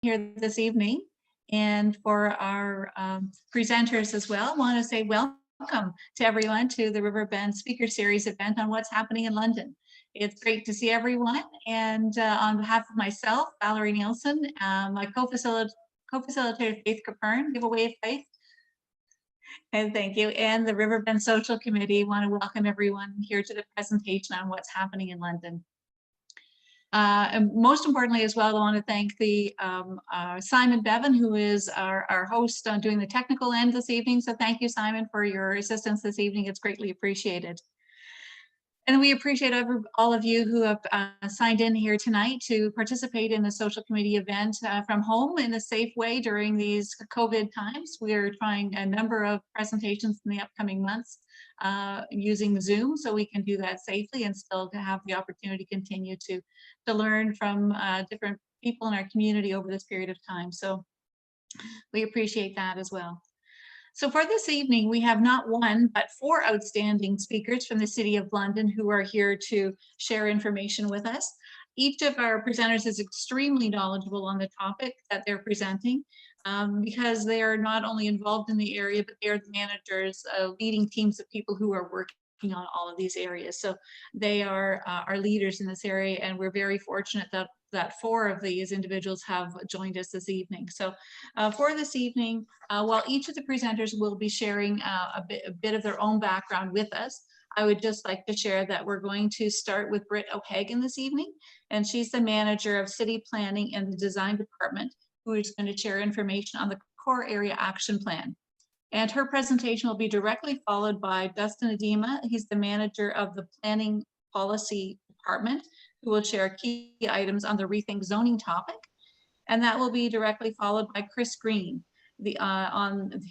here this evening. And for our presenters as well, I want to say welcome to everyone to the RiverBend Speaker Series event on what's happening in London. It's great to see everyone. And on behalf of myself, Valerie Nielsen, my co-facilitator Faith Capern, give a wave, Faith. And thank you. And the RiverBend Social Committee want to welcome everyone here to the presentation on what's happening in London. And most importantly as well, I want to thank the Simon Bevan, who is our host on doing the technical end this evening. So thank you, Simon, for your assistance this evening. It's greatly appreciated. And we appreciate all of you who have signed in here tonight to participate in the social committee event from home in a safe way during these COVID times. We're trying a number of presentations in the upcoming months using Zoom, so we can do that safely and still to have the opportunity to continue to learn from different people in our community over this period of time. So we appreciate that as well. So for this evening, we have not one, but 4 outstanding speakers from the City of London who are here to share information with us. Each of our presenters is extremely knowledgeable on the topic that they're presenting because they are not only involved in the area, but they are the managers, leading teams of people who are working on all of these areas. So they are our leaders in this area, and we're very fortunate that 4 of these individuals have joined us this evening. So for this evening, while each of the presenters will be sharing a bit of their own background with us, I would just like to share that we're going to start with Britt O'Hagan this evening, and she's the manager of City Planning and the Design Department, who is going to share information on the Core Area Action Plan. And her presentation will be directly followed by Dustin Adema. He's the manager of the Planning Policy Department, who will share key items on the Rethink Zoning topic. And that will be directly followed by Chris Green,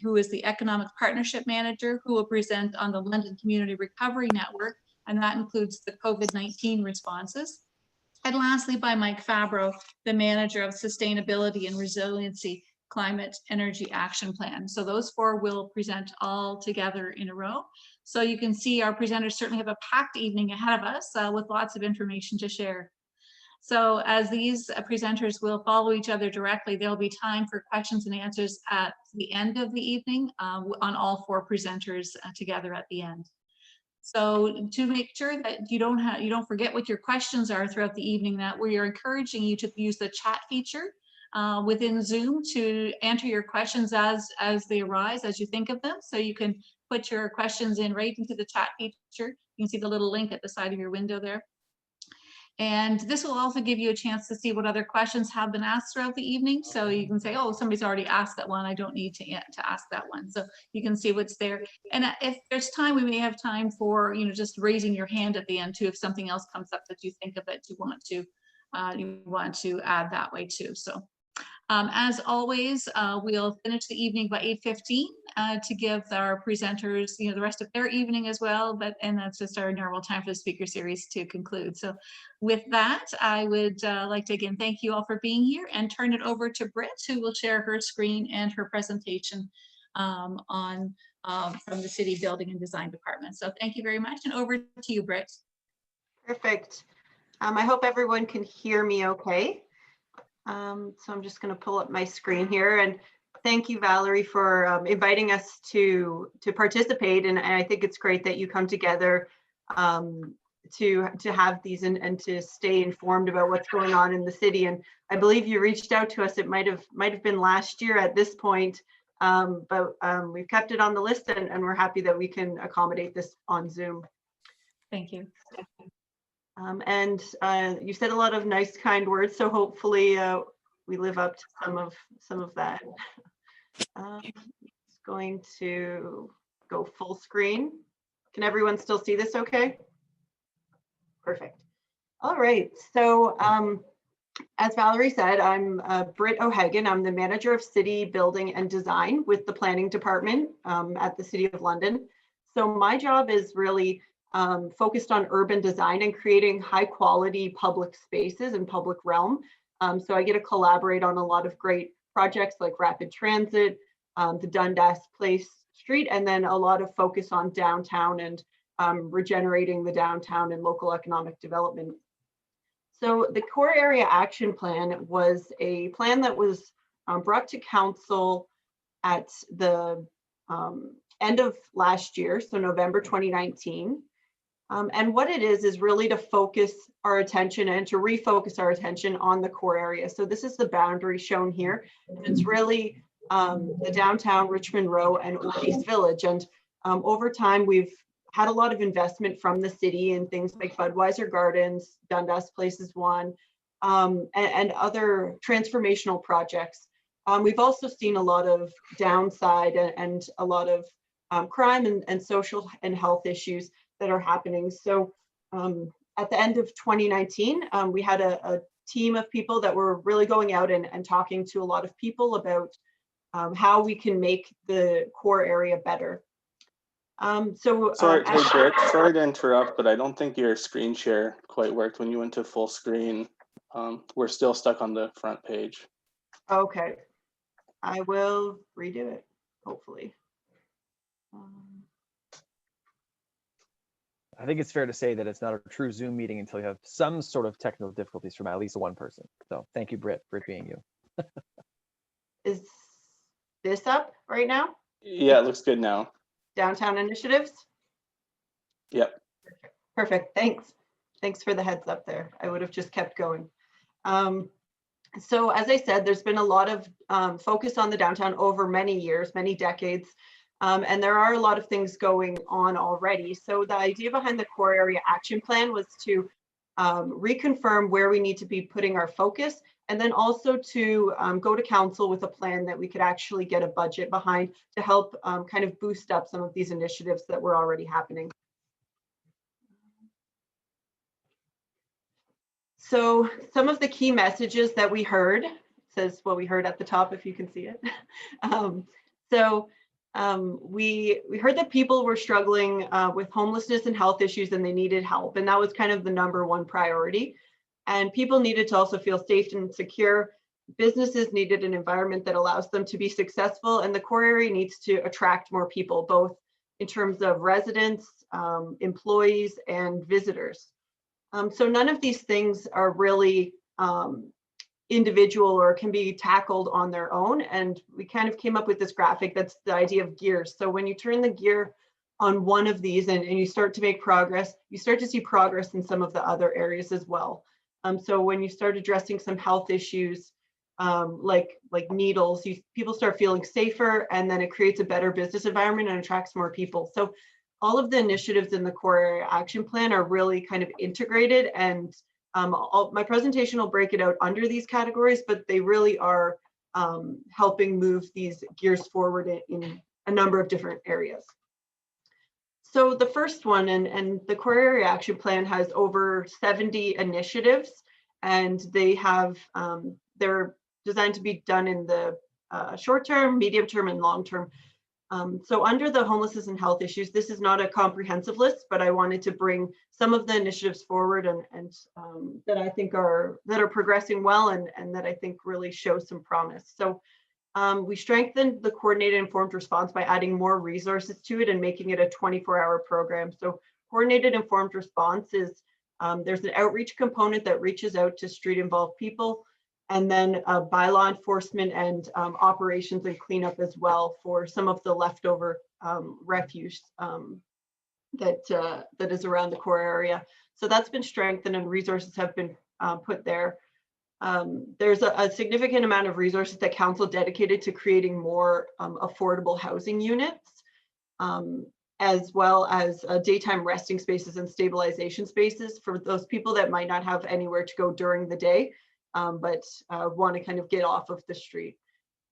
who is the Economic Partnership Manager, who will present on the London Community Recovery Network, and that includes the COVID-19 responses. And lastly, by Mike Fabro, the Manager of Sustainability and Resiliency Climate Energy Action Plan. So those 4 will present all together in a row. So you can see our presenters certainly have a packed evening ahead of us with lots of information to share. So as these presenters will follow each other directly, there'll be time for questions and answers at the end of the evening on all 4 presenters together at the end. So to make sure that you don't forget what your questions are throughout the evening, that we are encouraging you to use the chat feature within Zoom to enter your questions as they arise, as you think of them. So you can put your questions in right into the chat feature. You can see the little link at the side of your window there. And this will also give you a chance to see what other questions have been asked throughout the evening. So you can say, oh, somebody's already asked that one. I don't need to ask that one. So you can see what's there. And if there's time, we may have time for, just raising your hand at the end too, if something else comes up that you think of that you want to add that way too. So as always, we'll finish the evening by 8:15 to give our presenters, the rest of their evening as well. And that's just our normal time for the speaker series to conclude. So with that, I would like to again thank you all for being here and turn it over to Britt, who will share her screen and her presentation from the City Building and Design Department. So thank you very much, and over to you, Britt. Perfect. I hope everyone can hear me okay. So I'm just going to pull up my screen here, and thank you, Valerie, for inviting us to participate. And I think it's great that you come together to have these and to stay informed about what's going on in the city. And I believe you reached out to us. It might have been last year at this point, but we've kept it on the list, and we're happy that we can accommodate this on Zoom. Thank you. And you said a lot of nice, kind words, so hopefully we live up to some of that. It's going to go full screen. Can everyone still see this okay? Perfect. All right, so as Valerie said, I'm Britt O'Hagan. I'm the Manager of City Building and Design with the Planning Department at the City of London. So my job is really focused on urban design and creating high quality public spaces and public realm. So I get to collaborate on a lot of great projects like rapid transit, the Dundas Place Street, and then a lot of focus on downtown and regenerating the downtown and local economic development. So the core area action plan was a plan that was brought to council at the end of last year, so November 2019. And what it is really to focus our attention and to refocus our attention on the core area. So this is the boundary shown here. It's really the downtown Richmond Row and Old East Village. And over time, we've had a lot of investment from the city in things like Budweiser Gardens, Dundas Place is one, and other transformational projects. We've also seen a lot of downside and a lot of crime and social and health issues that are happening. So at the end of 2019, we had a team of people that were really going out and talking to a lot of people about how we can make the core area better. Sorry, hey, Britt, sorry to interrupt, but I don't think your screen share quite worked when you went to full screen. We're still stuck on the front page. Okay, I will redo it, hopefully. I think it's fair to say that it's not a true Zoom meeting until you have some sort of technical difficulties from at least one person. So thank you, Britt, for it being you. Is this up right now? Yeah, it looks good now. Downtown initiatives? Yep. Perfect, thanks. Thanks for the heads up there. I would have just kept going. So as I said, there's been a lot of focus on the downtown over many years, many decades. And there are a lot of things going on already. So the idea behind the core area action plan was to reconfirm where we need to be putting our focus, and then also to go to council with a plan that we could actually get a budget behind to help kind of boost up some of these initiatives that were already happening. So some of the key messages that we heard, says what we heard at the top, if you can see it. We heard that people were struggling with homelessness and health issues, and they needed help. And that was kind of the #1 priority. And people needed to also feel safe and secure. Businesses needed an environment that allows them to be successful. And the core area needs to attract more people, both in terms of residents, employees, and visitors. So none of these things are really individual or can be tackled on their own. And we kind of came up with this graphic that's the idea of gears. So when you turn the gear on one of these and you start to make progress, you start to see progress in some of the other areas as well. So when you start addressing some health issues like needles, people start feeling safer, and then it creates a better business environment and attracts more people. So all of the initiatives in the core area action plan are really kind of integrated, and my presentation will break it out under these categories, but they really are helping move these gears forward in a number of different areas. So the first one, and the core area action plan has over 70 initiatives, and they have, they're designed to be done in the short term, medium term, and long term. So under the homelessness and health issues, this is not a comprehensive list, but I wanted to bring some of the initiatives forward and that I think are progressing well and that I think really show some promise. So we strengthened the coordinated informed response by adding more resources to it and making it a 24-hour program. So coordinated informed response is there's an outreach component that reaches out to street involved people, and then bylaw enforcement and operations and cleanup as well for some of the leftover refuse that is around the core area. So that's been strengthened and resources have been put there. There's a significant amount of resources that council dedicated to creating more affordable housing units, as well as daytime resting spaces and stabilization spaces for those people that might not have anywhere to go during the day, but want to kind of get off of the street.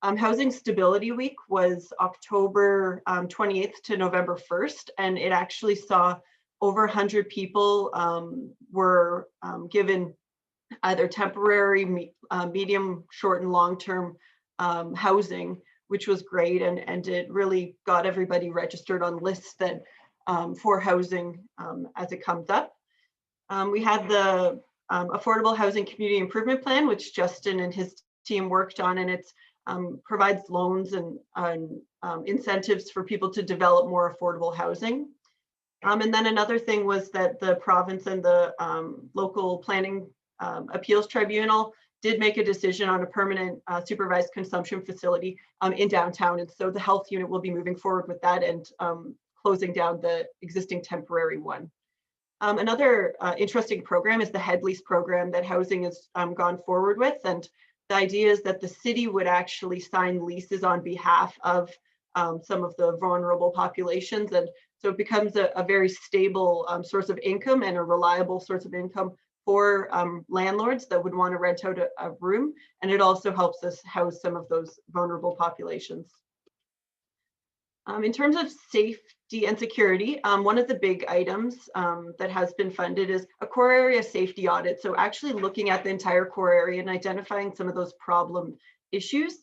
Housing Stability Week was October 28th to November 1st, and it actually saw over 100 people were given either temporary, medium, short, and long-term housing, which was great, and it really got everybody registered on lists that for housing as it comes up. We had the Affordable Housing Community Improvement Plan, which Justin and his team worked on, and it provides loans and incentives for people to develop more affordable housing. And then another thing was that the province and the local planning Appeals Tribunal did make a decision on a permanent supervised consumption facility in downtown. And so the health unit will be moving forward with that and closing down the existing temporary one. Another interesting program is the head lease program that housing has gone forward with. And the idea is that the city would actually sign leases on behalf of some of the vulnerable populations. And so it becomes a very stable source of income and a reliable source of income for landlords that would want to rent out a room. And it also helps us house some of those vulnerable populations. In terms of safety and security, one of the big items that has been funded is a core area safety audit. So actually looking at the entire core area and identifying some of those problem issues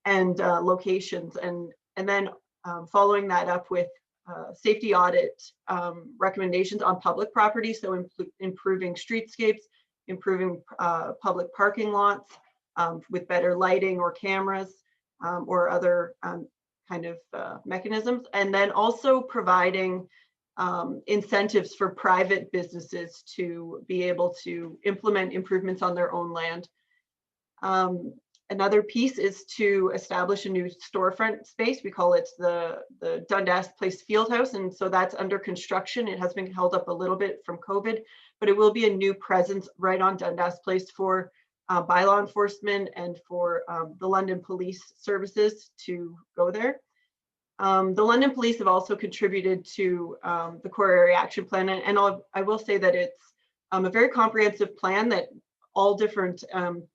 and locations, and then following that up with safety audit recommendations on public property. So improving streetscapes, improving public parking lots with better lighting or cameras or other kind of mechanisms, and then also providing incentives for private businesses to be able to implement improvements on their own land. Another piece is to establish a new storefront space. We call it the Dundas Place Fieldhouse, and so that's under construction. It has been held up a little bit from COVID, but it will be a new presence right on Dundas Place for by law enforcement and for the London Police Services to go there. The London Police have also contributed to the Core Area Action Plan, and I will say that it's a very comprehensive plan that all different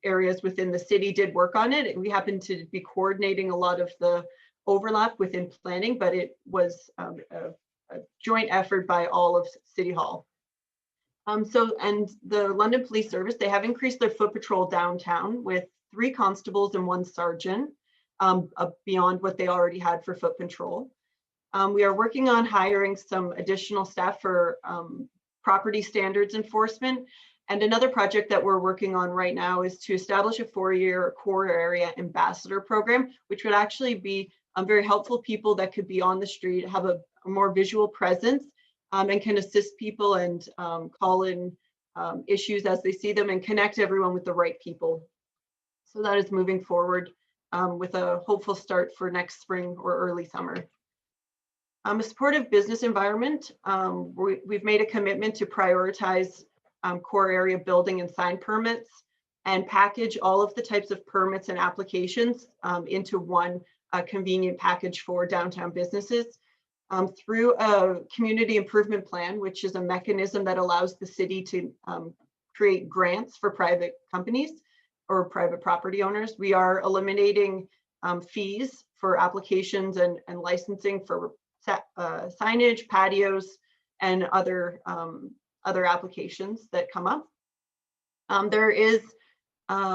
areas within the city did work on it. We happen to be coordinating a lot of the overlap within planning, but it was a joint effort by all of City Hall. And the London Police Service, they have increased their foot patrol downtown with 3 constables and 1 sergeant beyond what they already had for foot patrol. We are working on hiring some additional staff for property standards enforcement. And another project that we're working on right now is to establish a 4-year core area ambassador program, which would actually be very helpful people that could be on the street, have a more visual presence, and can assist people and call in issues as they see them and connect everyone with the right people. So that is moving forward with a hopeful start for next spring or early summer. A supportive business environment. We've made a commitment to prioritize core area building and sign permits and package all of the types of permits and applications into one convenient package for downtown businesses through a community improvement plan, which is a mechanism that allows the city to create grants for private companies or private property owners. We are eliminating fees for applications and licensing for signage, patios, and other applications that come up. There is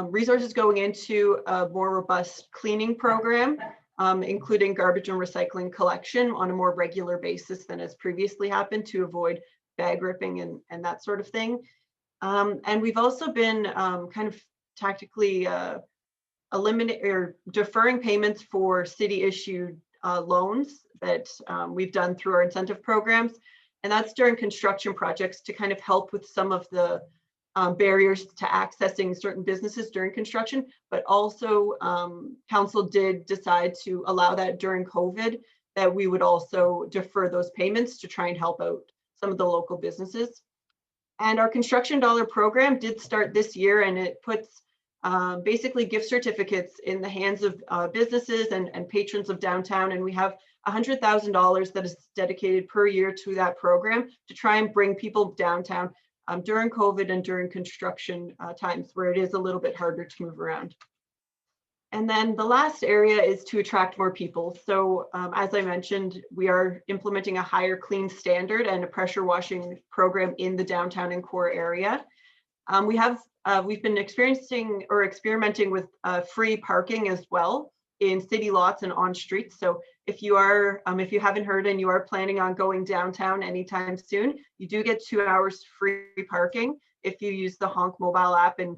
resources going into a more robust cleaning program, including garbage and recycling collection on a more regular basis than has previously happened to avoid bag ripping and that sort of thing. And we've also been kind of tactically deferring payments for city issued loans that we've done through our incentive programs. And that's during construction projects to kind of help with some of the barriers to accessing certain businesses during construction, but also council did decide to allow that during COVID, that we would also defer those payments to try and help out some of the local businesses. And our construction dollar program did start this year, and it puts basically gift certificates in the hands of businesses and patrons of downtown. And we have $100,000 that is dedicated per year to that program to try and bring people downtown during COVID and during construction times where it is a little bit harder to move around. And then the last area is to attract more people. So as I mentioned, we are implementing a higher clean standard and a pressure washing program in the downtown and core area. We've been experimenting with free parking as well in city lots and on streets. So if you haven't heard and you are planning on going downtown anytime soon, you do get 2 hours free parking if you use the Honk mobile app and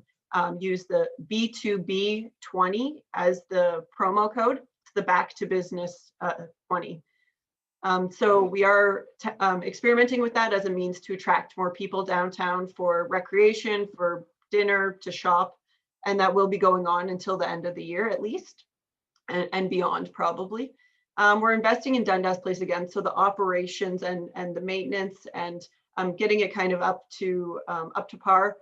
use the B2B20 as the promo code. It's the back to business 20. So we are experimenting with that as a means to attract more people downtown for recreation, for dinner to shop, and that will be going on until the end of the year at least, and beyond probably. We're investing in Dundas Place again, so the operations and the maintenance and getting it kind of up to par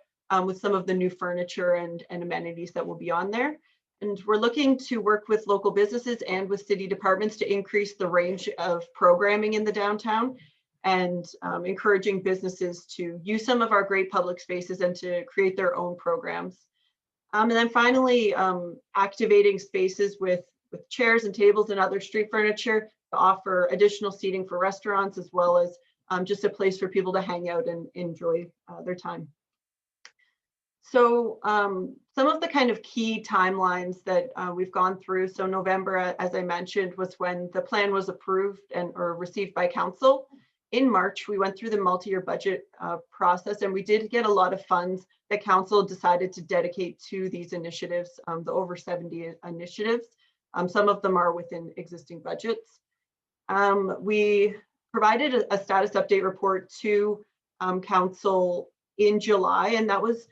with some of the new furniture and amenities that will be on there. And we're looking to work with local businesses and with city departments to increase the range of programming in the downtown, and encouraging businesses to use some of our great public spaces and to create their own programs. And then finally, activating spaces with chairs and tables and other street furniture to offer additional seating for restaurants, as well as just a place for people to hang out and enjoy their time. So some of the kind of key timelines that we've gone through. So November, as I mentioned, was when the plan was approved or received by council. In March, we went through the multi-year budget process, and we did get a lot of funds that council decided to dedicate to these initiatives, the over 70 initiatives. Some of them are within existing budgets. We provided a status update report to council in July, and that was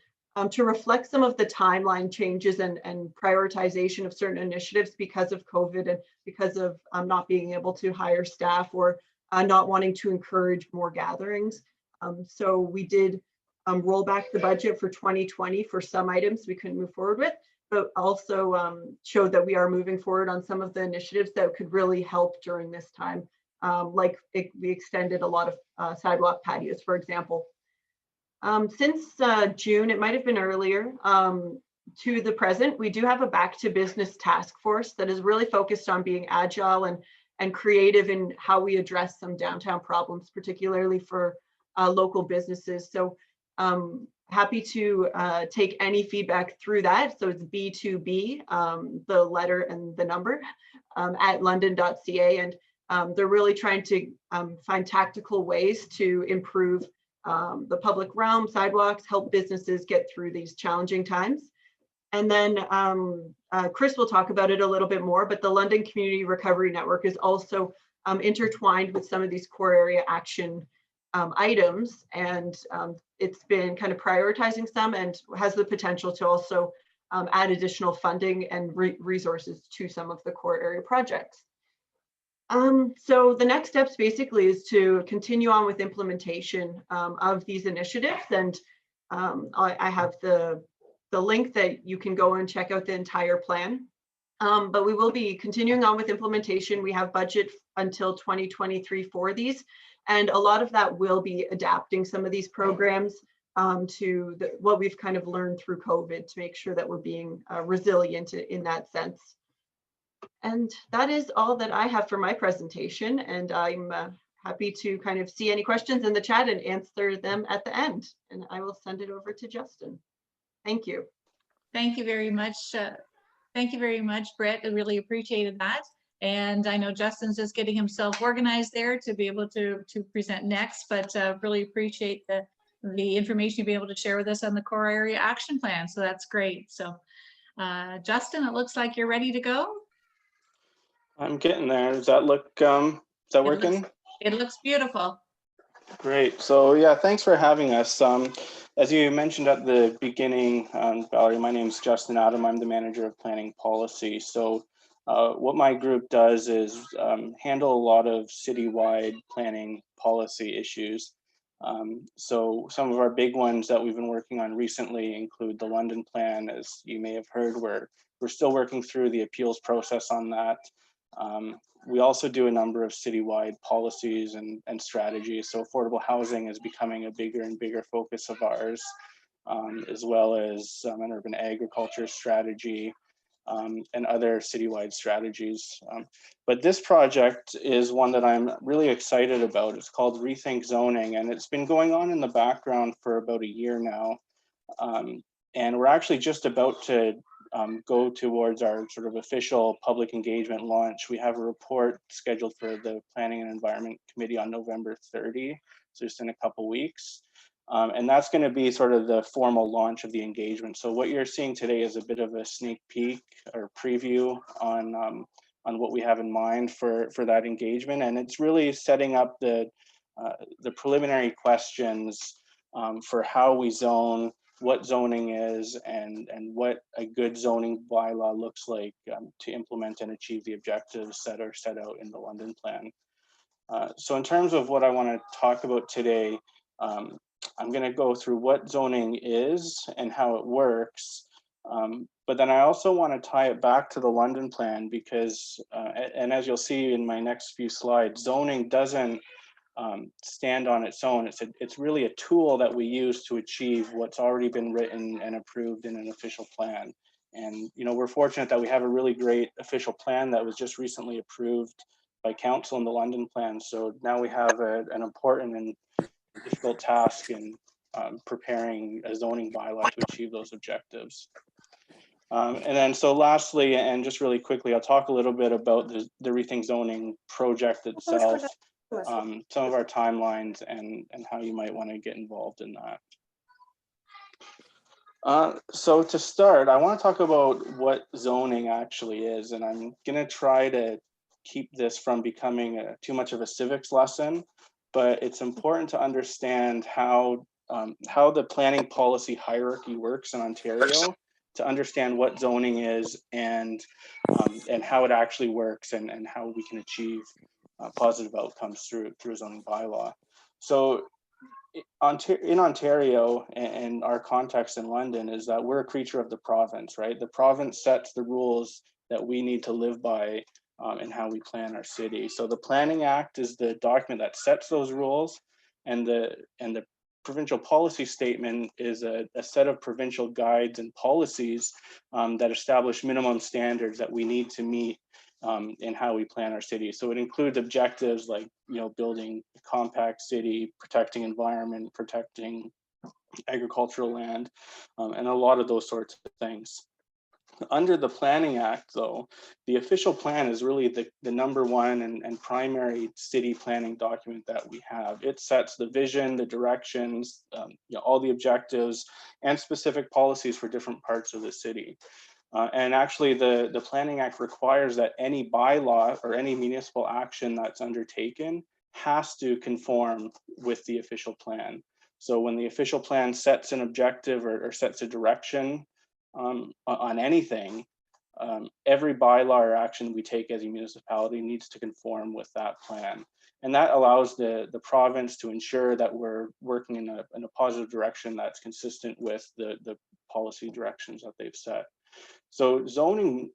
to reflect some of the timeline changes and prioritization of certain initiatives because of COVID and because of not being able to hire staff or not wanting to encourage more gatherings. So we did roll back the budget for 2020 for some items we couldn't move forward with, but also showed that we are moving forward on some of the initiatives that could really help during this time. We extended a lot of sidewalk patios, for example. Since June, it might have been earlier, to the present, we do have a back to business task force that is really focused on being agile and creative in how we address some downtown problems, particularly for local businesses. So happy to take any feedback through that. So it's B2B, the letter and the number, at london.ca. And they're really trying to find tactical ways to improve the public realm, sidewalks, help businesses get through these challenging times. And then Chris will talk about it a little bit more, but the London Community Recovery Network is also intertwined with some of these core area action items. And it's been kind of prioritizing some and has the potential to also add additional funding and resources to some of the core area projects. So the next steps basically is to continue on with implementation of these initiatives. And I have the link that you can go and check out the entire plan. But we will be continuing on with implementation. We have budget until 2023 for these. And a lot of that will be adapting some of these programs to what we've kind of learned through COVID to make sure that we're being resilient in that sense. And that is all that I have for my presentation. And I'm happy to kind of see any questions in the chat and answer them at the end. And I will send it over to Justin. Thank you. Thank you very much. Thank you very much, Brett. I really appreciated that. And I know Justin's just getting himself organized there to be able to present next, but really appreciate the information you'll be able to share with us on the core area action plan. So that's great. So Justin, it looks like you're ready to go. I'm getting there. Does that look, is that working? It looks beautiful. Great. So yeah, thanks for having us. As you mentioned at the beginning, Valerie, my name is Justin Adam. I'm the manager of planning policy. So what my group does is handle a lot of citywide planning policy issues. So some of our big ones that we've been working on recently include the London plan. As you may have heard, we're still working through the appeals process on that. We also do a number of citywide policies and strategies. So affordable housing is becoming a bigger and bigger focus of ours, as well as an urban agriculture strategy and other citywide strategies. But this project is one that I'm really excited about. It's called Rethink Zoning, and it's been going on in the background for about a year now. And we're actually just about to go towards our sort of official public engagement launch. We have a report scheduled for the Planning and Environment Committee on November 30, so just in a couple weeks. And that's going to be sort of the formal launch of the engagement. So what you're seeing today is a bit of a sneak peek or preview on what we have in mind for that engagement. And it's really setting up the preliminary questions for how we zone what zoning is and what a good zoning bylaw looks like to implement and achieve the objectives that are set out in the London Plan. So in terms of what I want to talk about today, I'm going to go through what zoning is and how it works. But then I also want to tie it back to the London Plan because, and as you'll see in my next few slides, zoning doesn't stand on its own. It's really a tool that we use to achieve what's already been written and approved in an official plan. And we're fortunate that we have a really great official plan that was just recently approved by council in the London Plan. So now we have an important and difficult task in preparing a zoning bylaw to achieve those objectives. And then so lastly, and just really quickly, I'll talk a little bit about the Rethink Zoning project itself, some of our timelines and how you might want to get involved in that. So to start, I want to talk about what zoning actually is, and I'm going to try to keep this from becoming too much of a civics lesson, but it's important to understand how the planning policy hierarchy works in Ontario to understand what zoning is and how it actually works and how we can achieve positive outcomes through a zoning bylaw. So in Ontario and our context in London is that we're a creature of the province, right? The province sets the rules that we need to live by in how we plan our city. So the Planning Act is the document that sets those rules, and the provincial policy statement is a set of provincial guides and policies that establish minimum standards that we need to meet in how we plan our city. So it includes objectives like building a compact city, protecting environment, protecting agricultural land, and a lot of those sorts of things. Under the Planning Act, though, the official plan is really the number one and primary city planning document that we have. It sets the vision, the directions, all the objectives, and specific policies for different parts of the city. And actually, the Planning Act requires that any bylaw or any municipal action that's undertaken has to conform with the official plan. So when the official plan sets an objective or sets a direction on anything, every bylaw or action we take as a municipality needs to conform with that plan. And that allows the province to ensure that we're working in a positive direction that's consistent with the policy directions that they've set. So zoning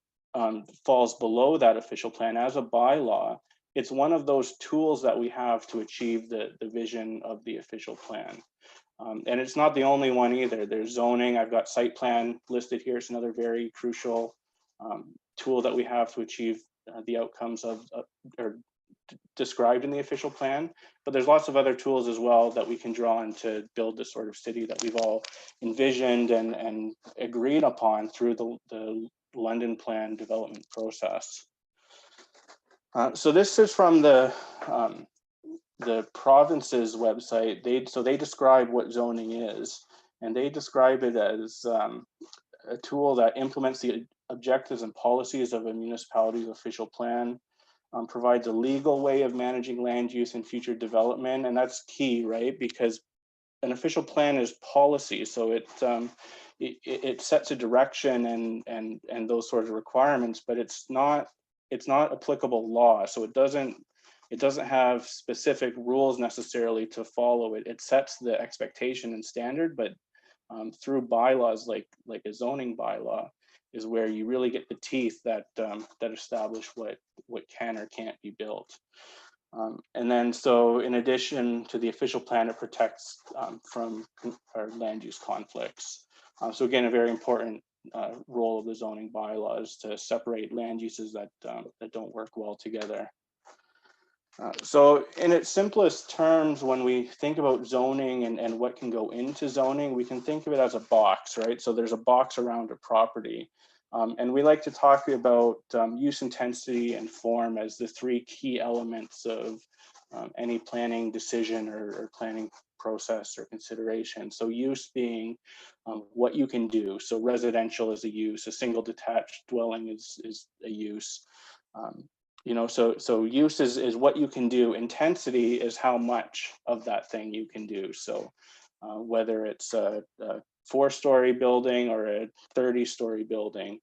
falls below that official plan as a bylaw. It's one of those tools that we have to achieve the vision of the official plan. And it's not the only one either. There's zoning. I've got site plan listed here. It's another very crucial tool that we have to achieve the outcomes or described in the official plan. But there's lots of other tools as well that we can draw on to build the sort of city that we've all envisioned and agreed upon through the London Plan development process. So this is from the province's website. They describe what zoning is, and they describe it as a tool that implements the objectives and policies of a municipality's official plan, provides a legal way of managing land use and future development. And that's key, right? Because an official plan is policy. So it sets a direction and those sorts of requirements, but it's not applicable law. So it doesn't have specific rules necessarily to follow. It sets the expectation and standard, but through bylaws like a zoning bylaw is where you really get the teeth that establish what can or can't be built. And then so in addition to the official plan, it protects from our land use conflicts. So again, a very important role of the zoning bylaws to separate land uses that don't work well together. So in its simplest terms, when we think about zoning and what can go into zoning, we can think of it as a box, right? So there's a box around a property. And we like to talk about use, intensity, and form as the three key elements of any planning decision or planning process or consideration. So use being what you can do. So residential is a use, a single detached dwelling is a use. So use is what you can do. Intensity is how much of that thing you can do. So whether it's 4-story building or a 30-story building.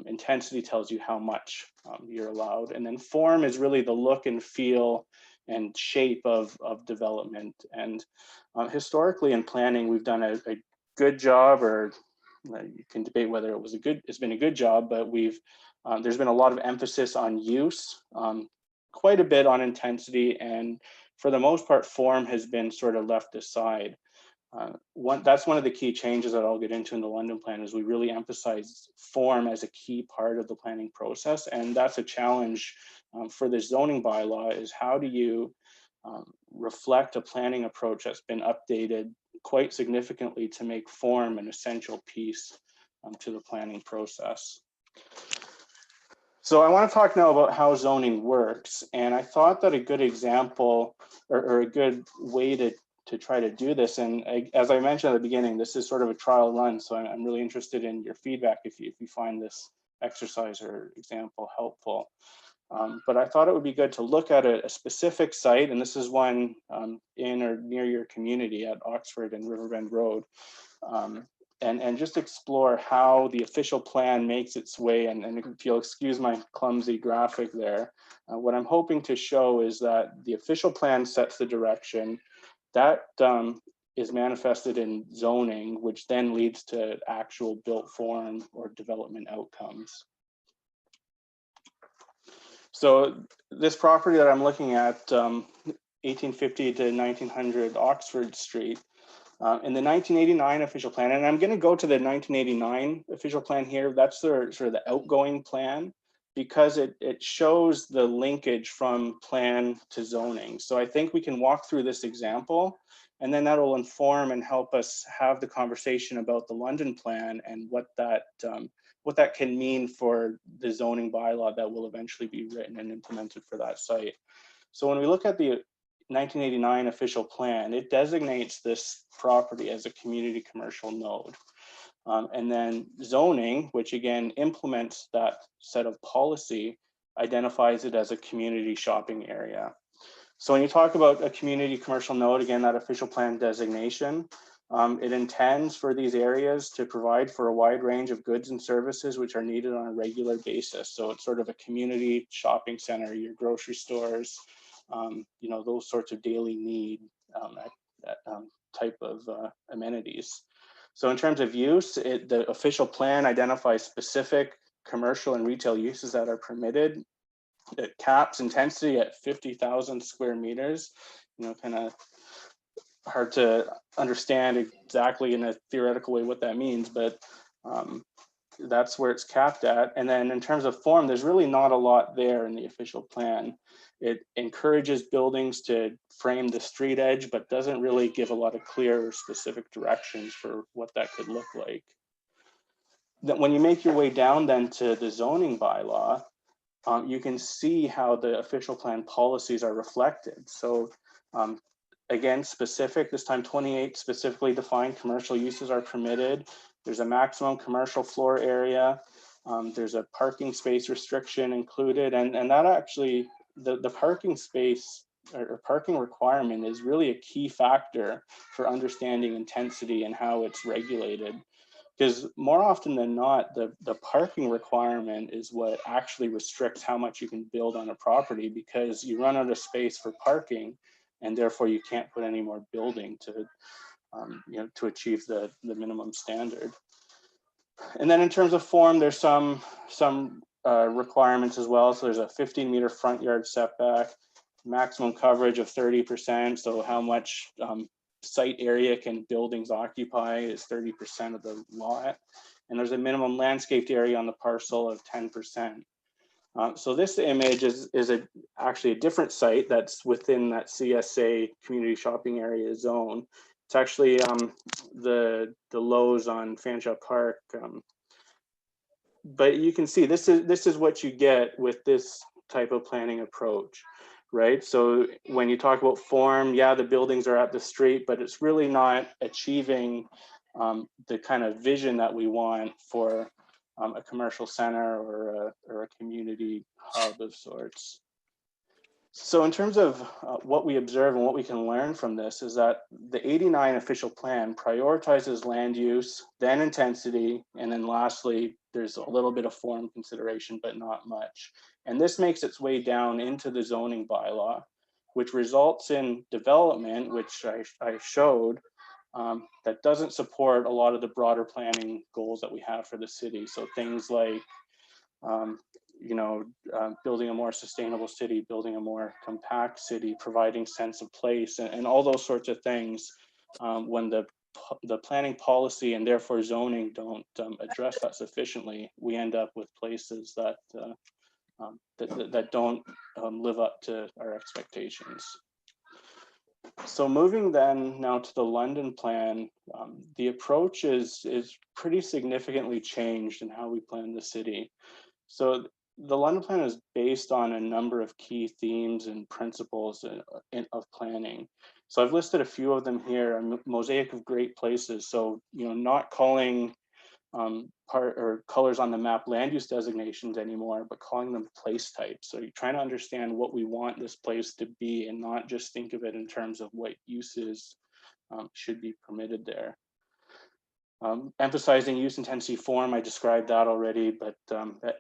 Intensity tells you how much you're allowed. And then form is really the look and feel and shape of development. And historically in planning, we've done a good job, or you can debate whether it's been a good job, but there's been a lot of emphasis on use, quite a bit on intensity, and for the most part, form has been sort of left aside. That's one of the key changes that I'll get into in the London plan, is we really emphasize form as a key part of the planning process. And that's a challenge for the zoning bylaw, is how do you reflect a planning approach that's been updated quite significantly to make form an essential piece to the planning process. So I want to talk now about how zoning works. And I thought that a good example or a good way to try to do this, and as I mentioned at the beginning, this is sort of a trial run, so I'm really interested in your feedback if you find this exercise or example helpful. But I thought it would be good to look at a specific site, and this is one in or near your community at Oxford and RiverBend Road, and just explore how the official plan makes its way. And if you'll excuse my clumsy graphic there, what I'm hoping to show is that the official plan sets the direction. That is manifested in zoning, which then leads to actual built form or development outcomes. So this property that I'm looking at, 1850 to 1900 Oxford Street, in the 1989 official plan, and I'm going to go to the 1989 official plan here. That's sort of the outgoing plan, because it shows the linkage from plan to zoning. So I think we can walk through this example, and then that will inform and help us have the conversation about the London plan and what that can mean for the zoning bylaw that will eventually be written and implemented for that site. So when we look at the 1989 official plan, it designates this property as a community commercial node. And then zoning, which again implements that set of policy, identifies it as a community shopping area. So when you talk about a community commercial node, again, that official plan designation, it intends for these areas to provide for a wide range of goods and services which are needed on a regular basis. So it's sort of a community shopping center, your grocery stores, those sorts of daily need type of amenities. So in terms of use, the official plan identifies specific commercial and retail uses that are permitted. It caps intensity at 50,000 square meters, kind of hard to understand exactly in a theoretical way what that means, but that's where it's capped at. And then in terms of form, there's really not a lot there in the official plan. It encourages buildings to frame the street edge, but doesn't really give a lot of clear or specific directions for what that could look like. That when you make your way down then to the zoning bylaw, you can see how the official plan policies are reflected. So again, specific, this time 28 specifically defined commercial uses are permitted. There's a maximum commercial floor area. There's a parking space restriction included, and that actually, the parking space or parking requirement is really a key factor for understanding intensity and how it's regulated. Because more often than not, the parking requirement is what actually restricts how much you can build on a property, because you run out of space for parking, and therefore you can't put any more building to achieve the minimum standard. And then in terms of form, there's some requirements as well. So there's a 15-meter front yard setback, maximum coverage of 30%. So how much site area can buildings occupy is 30% of the lot. And there's a minimum landscaped area on the parcel of 10%. So this image is actually a different site that's within that CSA community shopping area zone. It's actually the Lowe's on Fanshawe Park. But you can see this is what you get with this type of planning approach, right? So when you talk about form, yeah, the buildings are at the street, but it's really not achieving the kind of vision that we want for a commercial center or a community hub of sorts. So in terms of what we observe and what we can learn from this is that the 89 official plan prioritizes land use, then intensity, and then lastly, there's a little bit of form consideration, but not much. And this makes its way down into the zoning bylaw, which results in development, which I showed, that doesn't support a lot of the broader planning goals that we have for the city. So things like building a more sustainable city, building a more compact city, providing sense of place, and all those sorts of things. When the planning policy and therefore zoning don't address that sufficiently, we end up with places that that don't live up to our expectations. So moving then now to the London plan, the approach is pretty significantly changed in how we plan the city. So the London plan is based on a number of key themes and principles of planning. So I've listed a few of them here, a mosaic of great places. So, not calling part or colors on the map land use designations anymore, but calling them place types. So you're trying to understand what we want this place to be and not just think of it in terms of what uses should be permitted there. Emphasizing use intensity form, I described that already, but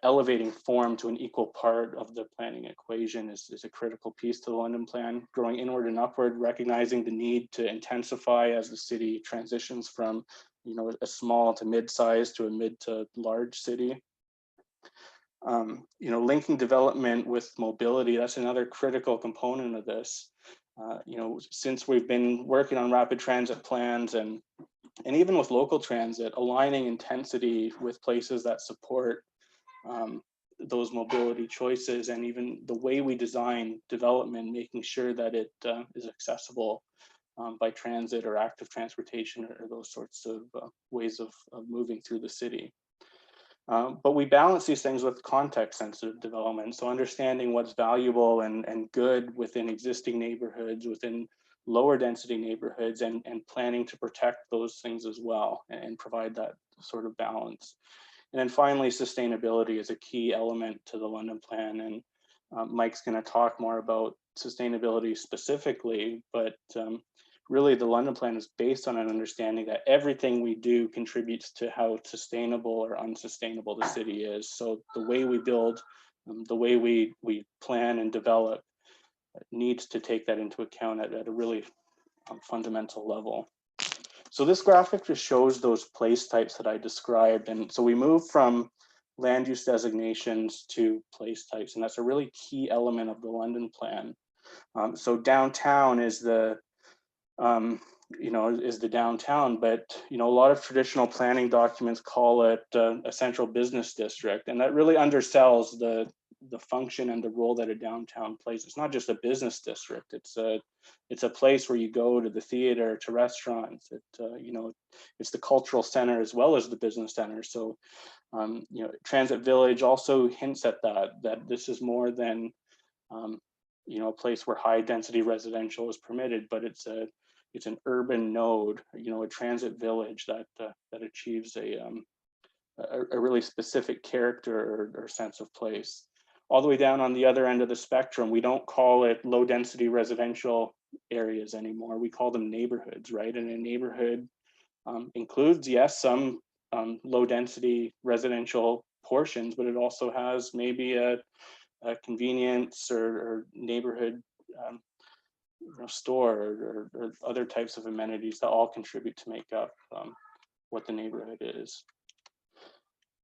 elevating form to an equal part of the planning equation is a critical piece to the London plan, growing inward and upward, recognizing the need to intensify as the city transitions from a small to mid-size to a mid to large city. Linking development with mobility, that's another critical component of this. Since we've been working on rapid transit plans and even with local transit, aligning intensity with places that support those mobility choices, and even the way we design development, making sure that it is accessible by transit or active transportation or those sorts of ways of moving through the city. But we balance these things with context-sensitive development. So understanding what's valuable and good within existing neighborhoods, within lower density neighborhoods, and planning to protect those things as well and provide that sort of balance. And then finally, sustainability is a key element to the London plan. And Mike's going to talk more about sustainability specifically, but really the London plan is based on an understanding that everything we do contributes to how sustainable or unsustainable the city is. So the way we build, the way we plan and develop needs to take that into account at a really fundamental level. So this graphic just shows those place types that I described. And so we move from land use designations to place types, and that's a really key element of the London plan. So downtown is the downtown, but a lot of traditional planning documents call it a central business district, and that really undersells the function and the role that a downtown plays. It's not just a business district; it's a place where you go to the theater, to restaurants. It's the cultural center as well as the business center. So, Transit Village also hints at that this is more than a place where high density residential is permitted, but it's an urban node, a transit village that achieves a really specific character or sense of place. All the way down on the other end of the spectrum, we don't call it low density residential areas anymore. We call them neighborhoods, right? And a neighborhood includes, yes, some low density residential portions, but it also has maybe a convenience or neighborhood store or other types of amenities that all contribute to make up what the neighborhood is.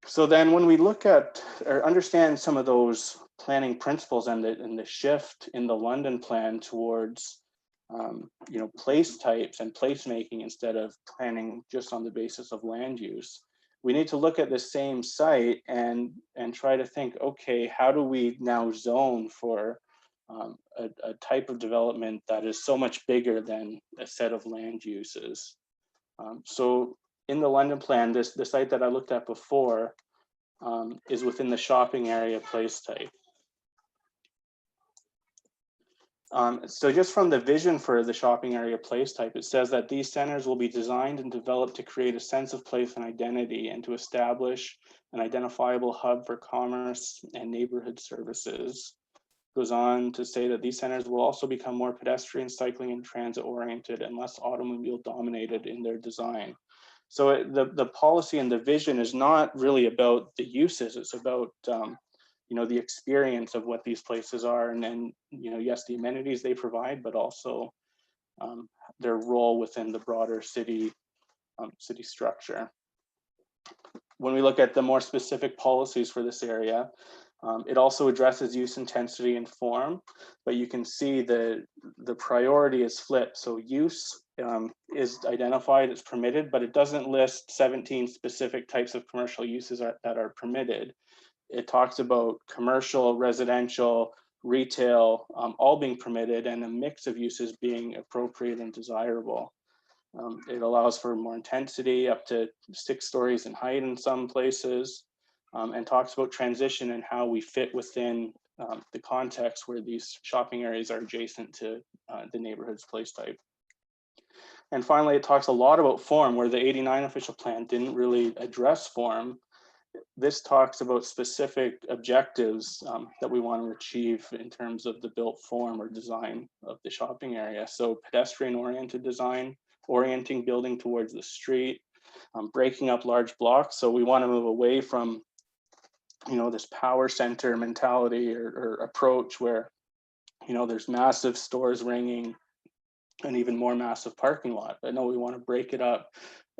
So then when we look at or understand some of those planning principles and the shift in the London plan towards place types and placemaking instead of planning just on the basis of land use, we need to look at the same site and try to think, okay, how do we now zone for a type of development that is so much bigger than a set of land uses? So in the London plan, the site that I looked at before is within the shopping area place type. So just from the vision for the shopping area place type, it says that these centers will be designed and developed to create a sense of place and identity and to establish an identifiable hub for commerce and neighborhood services. goes on to say that these centers will also become more pedestrian, cycling, and transit oriented and less automobile dominated in their design. So the policy and the vision is not really about the uses, it's about the experience of what these places are, and then yes, the amenities they provide, but also their role within the broader city structure. When we look at the more specific policies for this area, it also addresses use intensity and form, but you can see the priority is flipped. So use is identified as permitted, but it doesn't list 17 specific types of commercial uses that are permitted. It talks about commercial, residential, retail, all being permitted, and a mix of uses being appropriate and desirable. It allows for more intensity, up to 6 stories in height in some places, and talks about transition and how we fit within the context where these shopping areas are adjacent to the neighborhood's place type. And finally, it talks a lot about form, where the 89 official plan didn't really address form. This talks about specific objectives that we want to achieve in terms of the built form or design of the shopping area. So pedestrian oriented design, orienting building towards the street, breaking up large blocks. So we want to move away from this power center mentality or approach where there's massive stores ringing and even more massive parking lot. But no, we want to break it up,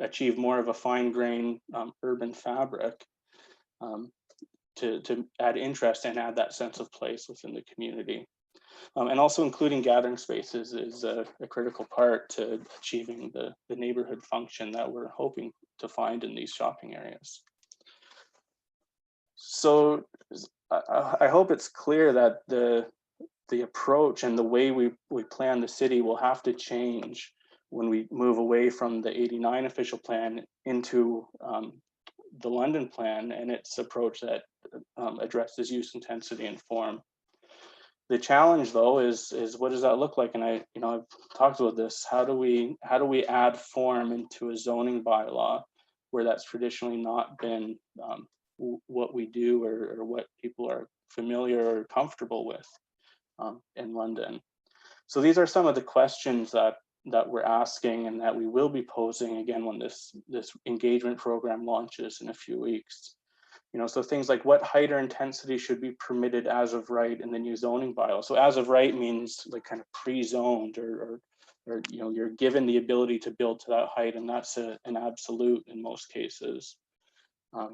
achieve more of a fine grained urban fabric to add interest and add that sense of place within the community. And also including gathering spaces is a critical part to achieving the neighborhood function that we're hoping to find in these shopping areas. So I hope it's clear that the approach and the way we plan the city will have to change when we move away from the 89 official plan into the London plan and its approach that addresses use intensity and form. The challenge, though, is what does that look like? And I've talked about this. How do we add form into a zoning bylaw where that's traditionally not been what we do or what people are familiar or comfortable with in London? So these are some of the questions that we're asking and that we will be posing again when this engagement program launches in a few weeks. So things like what height or intensity should be permitted as of right in the new zoning bylaw. So as of right means like kind of pre-zoned or you're given the ability to build to that height, and that's an absolute in most cases.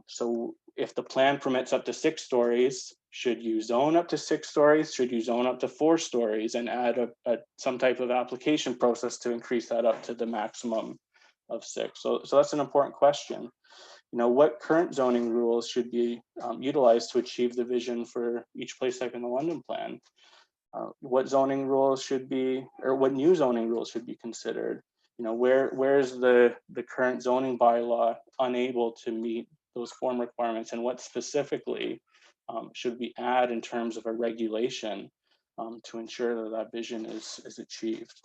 So if the plan permits up to 6 stories, should you zone up to 6 stories? Should you zone up to 4 stories and add some type of application process to increase that up to the maximum of 6? So that's an important question. What current zoning rules should be utilized to achieve the vision for each place type in the London plan? What zoning rules should be, or what new zoning rules should be considered? Where's the current zoning bylaw unable to meet those form requirements, and what specifically should we add in terms of a regulation to ensure that vision is achieved?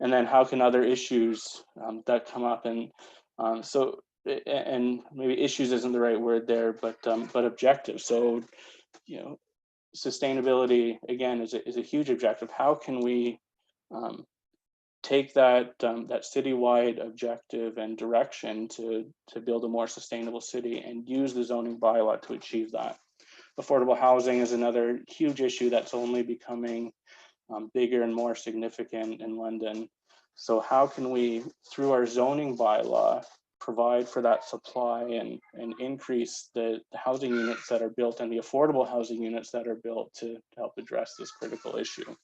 And then how can other issues that come up, and and maybe issues isn't the right word there, but objectives. So sustainability again is a huge objective. How can we take that citywide objective and direction to build a more sustainable city and use the zoning bylaw to achieve that? Affordable housing is another huge issue that's only becoming bigger and more significant in London. So how can we, through our zoning bylaw, provide for that supply and increase the housing units that are built and the affordable housing units that are built to help address this critical issue?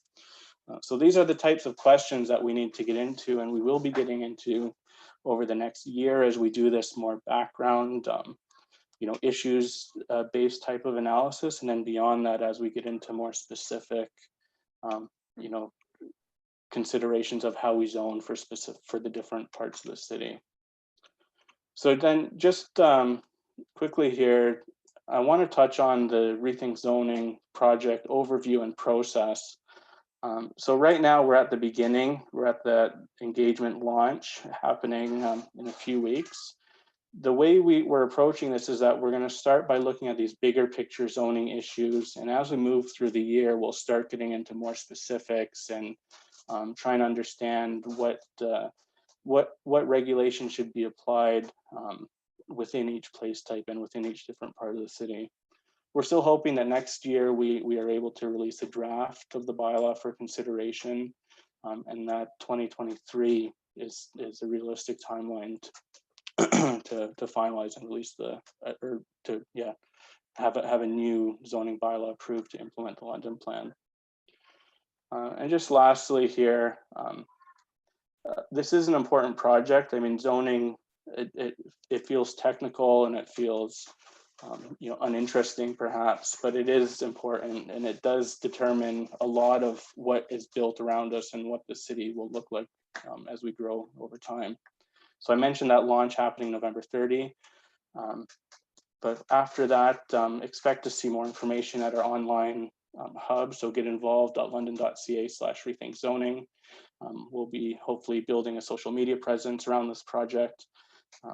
So these are the types of questions that we need to get into, and we will be getting into over the next year as we do this more background issues based type of analysis, and then beyond that as we get into more specific considerations of how we zone for the different parts of the city. So then just quickly here, I want to touch on the Rethink Zoning project overview and process. So right now we're at the beginning, we're at the engagement launch happening in a few weeks. the way we're approaching this is that we're going to start by looking at these bigger picture zoning issues. And as we move through the year, we'll start getting into more specifics and trying to understand what regulation should be applied within each place type and within each different part of the city. We're still hoping that next year we are able to release a draft of the bylaw for consideration, and that 2023 is a realistic timeline to finalize and release have a new zoning bylaw approved to implement the London plan. And just lastly here, this is an important project. I mean, zoning, it feels technical and it feels uninteresting perhaps, but it is important, and it does determine a lot of what is built around us and what the city will look like as we grow over time. So I mentioned that launch happening November 30, but after that, expect to see more information at our online hub. So get involved at london.ca/rethinkzoning. We'll be hopefully building a social media presence around this project.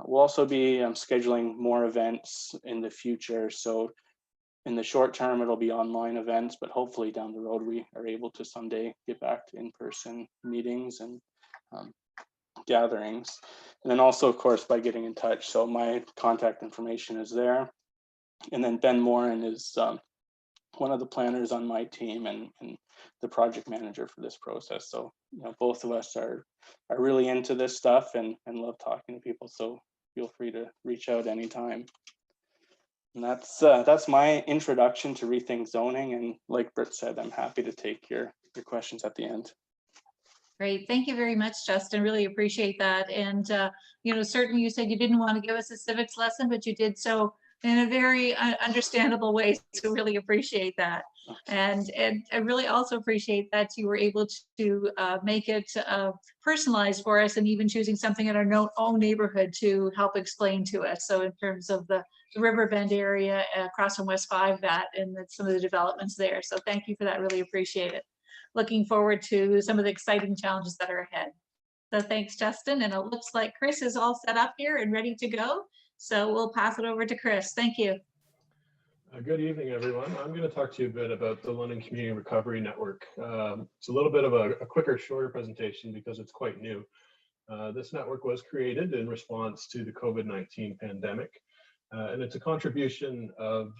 We'll also be scheduling more events in the future. So in the short term, it'll be online events, but hopefully down the road, we are able to someday get back to in-person meetings and gatherings. And then also, of course, by getting in touch. So my contact information is there. And then Ben Morin is one of the planners on my team and the project manager for this process. So both of us are really into this stuff and love talking to people. So feel free to reach out anytime. And that's my introduction to Rethink Zoning. And like Britt said, I'm happy to take your questions at the end. Great. Thank you very much, Justin. Really appreciate that. And, certainly you said you didn't want to give us a civics lesson, but you did so in a very understandable way. So really appreciate that. And I really also appreciate that you were able to make it personalized for us, and even choosing something in our own neighborhood to help explain to us. So in terms of the RiverBend area across from West 5, and some of the developments there. So thank you for that. Really appreciate it. Looking forward to some of the exciting challenges that are ahead. So thanks, Justin. And it looks like Chris is all set up here and ready to go. So we'll pass it over to Chris. Thank you. Good evening, everyone. I'm going to talk to you a bit about the London Community Recovery Network. It's a little bit of a quicker, shorter presentation because it's quite new. This network was created in response to the COVID-19 pandemic. And it's a contribution of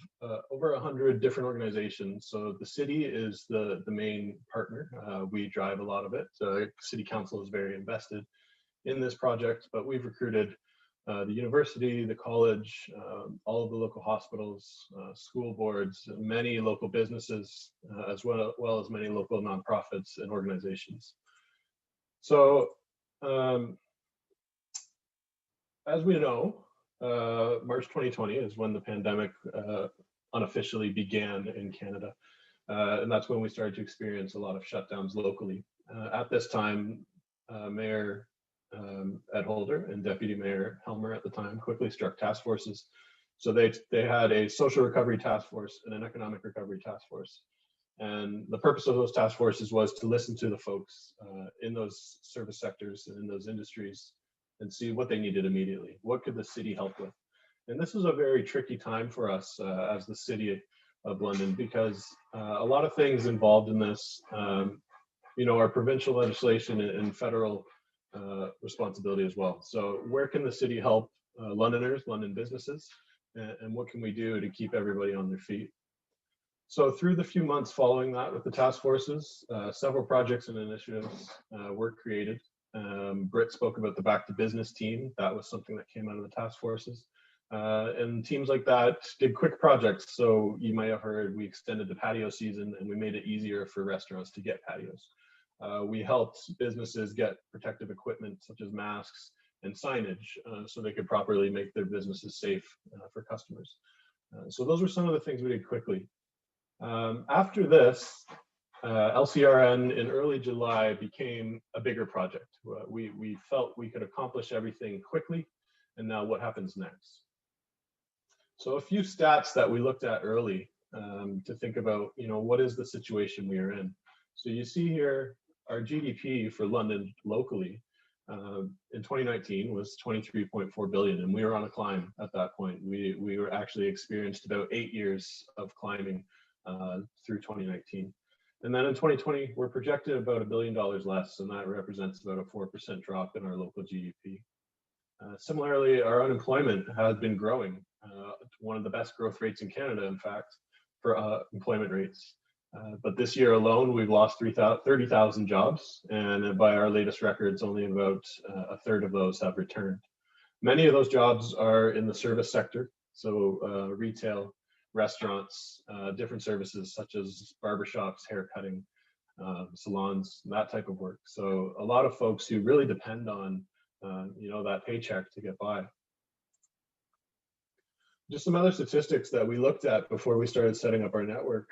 over 100 different organizations. So the city is the main partner. We drive a lot of it. City Council is very invested in this project, but we've recruited the university, the college, all of the local hospitals, school boards, many local businesses, as well as many local nonprofits and organizations. So as we know, March 2020 is when the pandemic unofficially began in Canada. And that's when we started to experience a lot of shutdowns locally. At this time, Mayor Ed Holder and Deputy Mayor Helmer at the time quickly struck task forces. So they had a social recovery task force and an economic recovery task force. And the purpose of those task forces was to listen to the folks in those service sectors and in those industries and see what they needed immediately. What could the city help with? And this is a very tricky time for us as the City of London, because a lot of things involved in this, are provincial legislation and federal responsibility as well. So where can the city help Londoners, London businesses, and what can we do to keep everybody on their feet? So through the few months following that with the task forces, several projects and initiatives were created. Britt spoke about the Back to Business team. That was something that came out of the task forces. And teams like that did quick projects. So you might have heard we extended the patio season and we made it easier for restaurants to get patios. We helped businesses get protective equipment such as masks and signage so they could properly make their businesses safe for customers. So those were some of the things we did quickly. After this, LCRN in early July became a bigger project. We felt we could accomplish everything quickly, and now what happens next? So a few stats that we looked at early to think about, what is the situation we are in? So you see here our GDP for London locally in 2019 was 23.4 billion, and we were on a climb at that point. We were actually experienced about 8 years of climbing through 2019. And then in 2020, we're projected about $1 billion less, and that represents about a 4% drop in our local GDP. Similarly, our unemployment has been growing, one of the best growth rates in Canada, in fact, for employment rates. But this year alone, we've lost 30,000 jobs, and by our latest records, only about a third of those have returned. Many of those jobs are in the service sector, so retail, restaurants, different services such as barbershops, hair cutting, salons, that type of work. So a lot of folks who really depend on that paycheck to get by. Just some other statistics that we looked at before we started setting up our network.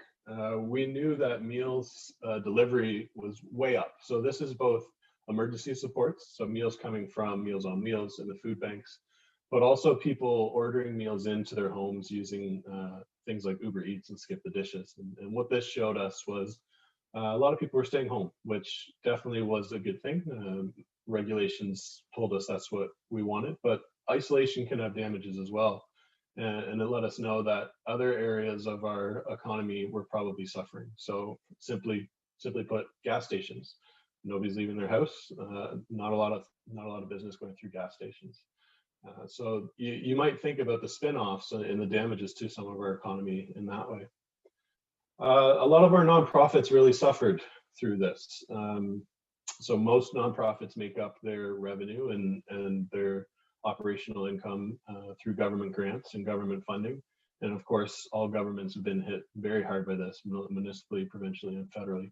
We knew that meals delivery was way up. So this is both emergency supports, so meals coming from Meals on Wheels and the food banks, but also people ordering meals into their homes using things like Uber Eats and Skip the Dishes. And what this showed us was a lot of people were staying home, which definitely was a good thing. Regulations told us that's what we wanted, but isolation can have damages as well. And it let us know that other areas of our economy were probably suffering. So simply put, gas stations. Nobody's leaving their house. Not a lot of business going through gas stations. So you might think about the spin-offs and the damages to some of our economy in that way. A lot of our nonprofits really suffered through this. So most nonprofits make up their revenue and their operational income through government grants and government funding. And of course, all governments have been hit very hard by this, municipally, provincially, and federally.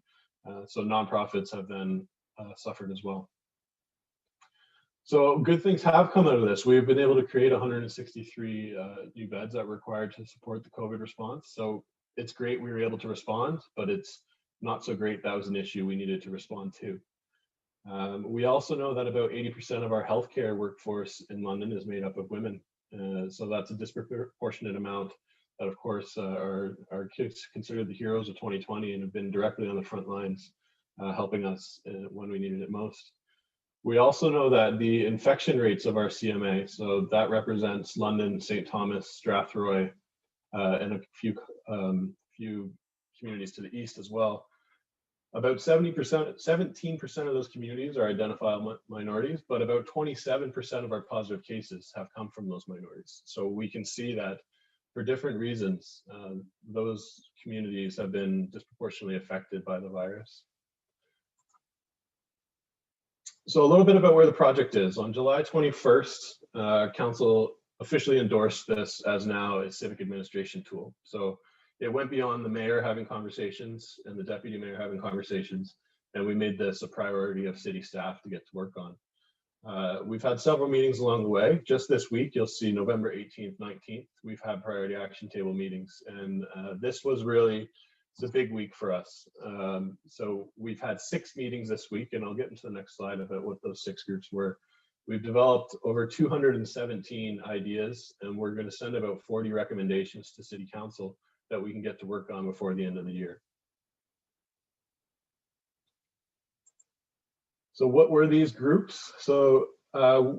So nonprofits have then suffered as well. So good things have come out of this. We've been able to create 163 new beds that were required to support the COVID response. So it's great we were able to respond, but it's not so great that was an issue we needed to respond to. We also know that about 80% of our healthcare workforce in London is made up of women. So that's a disproportionate amount that, of course, are considered the heroes of 2020 and have been directly on the front lines helping us when we needed it most. We also know that the infection rates of our CMA, so that represents London, St. Thomas, Strathroy, and a few communities to the east as well. About 17% of those communities are identifiable minorities, but about 27% of our positive cases have come from those minorities. So we can see that for different reasons, those communities have been disproportionately affected by the virus. So a little bit about where the project is. On July 21st, Council officially endorsed this as now a civic administration tool. So it went beyond the mayor having conversations and the deputy mayor having conversations, and we made this a priority of city staff to get to work on. We've had several meetings along the way. Just this week, you'll see November 18th, 19th, we've had priority action table meetings, and this was really, it's a big week for us. So we've had 6 meetings this week, and I'll get into the next slide about what those 6 groups were. We've developed over 217 ideas, and we're going to send about 40 recommendations to City Council that we can get to work on before the end of the year. So what were these groups? So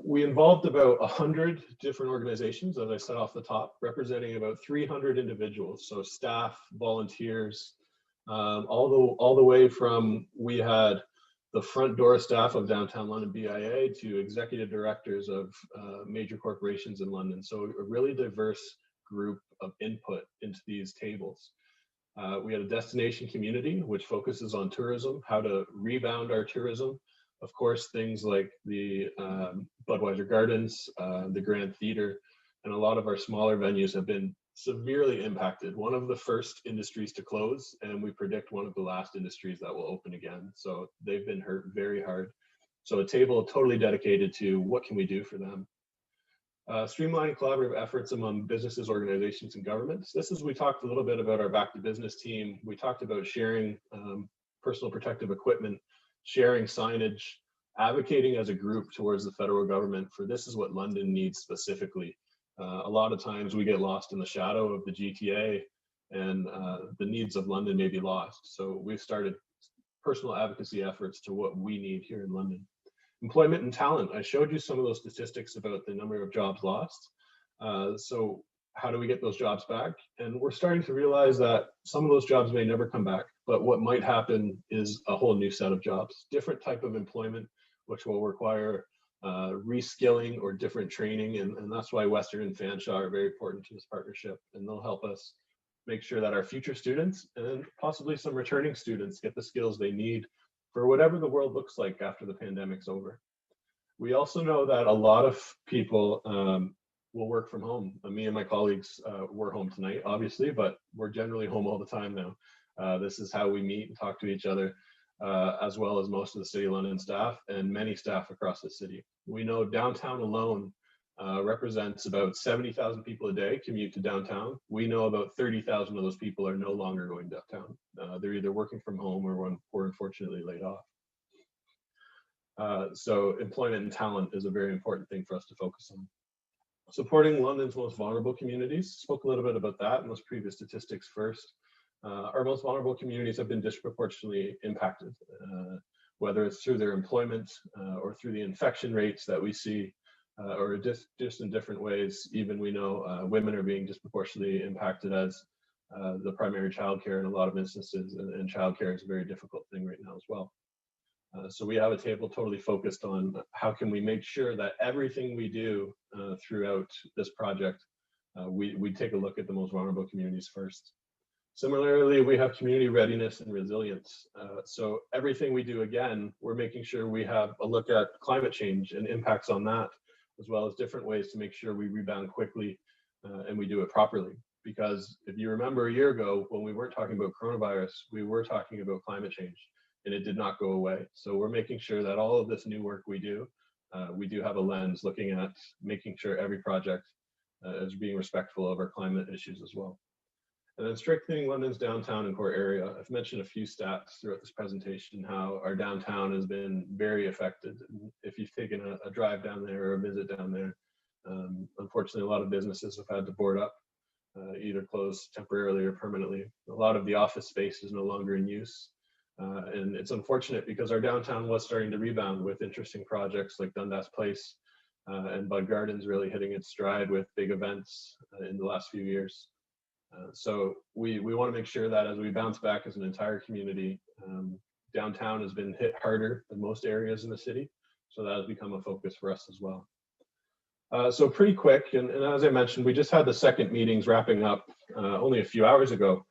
we involved about 100 different organizations, as I said off the top, representing about 300 individuals. So staff, volunteers, all the way from, we had the front door staff of Downtown London BIA to executive directors of major corporations in London. So a really diverse group of input into these tables. We had a destination community, which focuses on tourism, how to rebound our tourism. Of course, things like the Budweiser Gardens, the Grand Theater, and a lot of our smaller venues have been severely impacted. One of the first industries to close, and we predict one of the last industries that will open again. So they've been hurt very hard. So a table totally dedicated to what can we do for them. Streamlining collaborative efforts among businesses, organizations, and governments. This is, we talked a little bit about our Back to Business team. We talked about sharing personal protective equipment, sharing signage, advocating as a group towards the federal government for this is what London needs specifically. A lot of times we get lost in the shadow of the GTA and the needs of London may be lost. So we've started personal advocacy efforts to what we need here in London. Employment and talent. I showed you some of those statistics about the number of jobs lost. So how do we get those jobs back? And we're starting to realize that some of those jobs may never come back, but what might happen is a whole new set of jobs, different type of employment, which will require reskilling or different training. And that's why Western and Fanshawe are very important to this partnership, and they'll help us make sure that our future students and then possibly some returning students get the skills they need for whatever the world looks like after the pandemic's over. We also know that a lot of people will work from home. Me and my colleagues were home tonight, obviously, but we're generally home all the time now. This is how we meet and talk to each other, as well as most of the City of London staff and many staff across the city. We know downtown alone represents about 70,000 people a day commute to downtown. We know about 30,000 of those people are no longer going downtown. They're either working from home or were unfortunately laid off. So employment and talent is a very important thing for us to focus on. Supporting London's most vulnerable communities. Spoke a little bit about that in those previous statistics first. Our most vulnerable communities have been disproportionately impacted, whether it's through their employment or through the infection rates that we see, or just in different ways. Even we know women are being disproportionately impacted as the primary childcare in a lot of instances, and childcare is a very difficult thing right now as well. So we have a table totally focused on how can we make sure that everything we do throughout this project, we take a look at the most vulnerable communities first. Similarly, we have community readiness and resilience. So everything we do, again, we're making sure we have a look at climate change and impacts on that, as well as different ways to make sure we rebound quickly and we do it properly. Because if you remember a year ago, when we weren't talking about coronavirus, we were talking about climate change, and it did not go away. So we're making sure that all of this new work we do have a lens looking at making sure every project is being respectful of our climate issues as well. And then strengthening London's downtown and core area. I've mentioned a few stats throughout this presentation, how our downtown has been very affected. If you've taken a drive down there or a visit down there, unfortunately, a lot of businesses have had to board up, either close temporarily or permanently. A lot of the office space is no longer in use. And it's unfortunate because our downtown was starting to rebound with interesting projects like Dundas Place and Bud Gardens really hitting its stride with big events in the last few years. So we want to make sure that as we bounce back as an entire community, downtown has been hit harder than most areas in the city. So that has become a focus for us as well. So pretty quick, and as I mentioned, we just had the second meetings wrapping up only a few hours ago.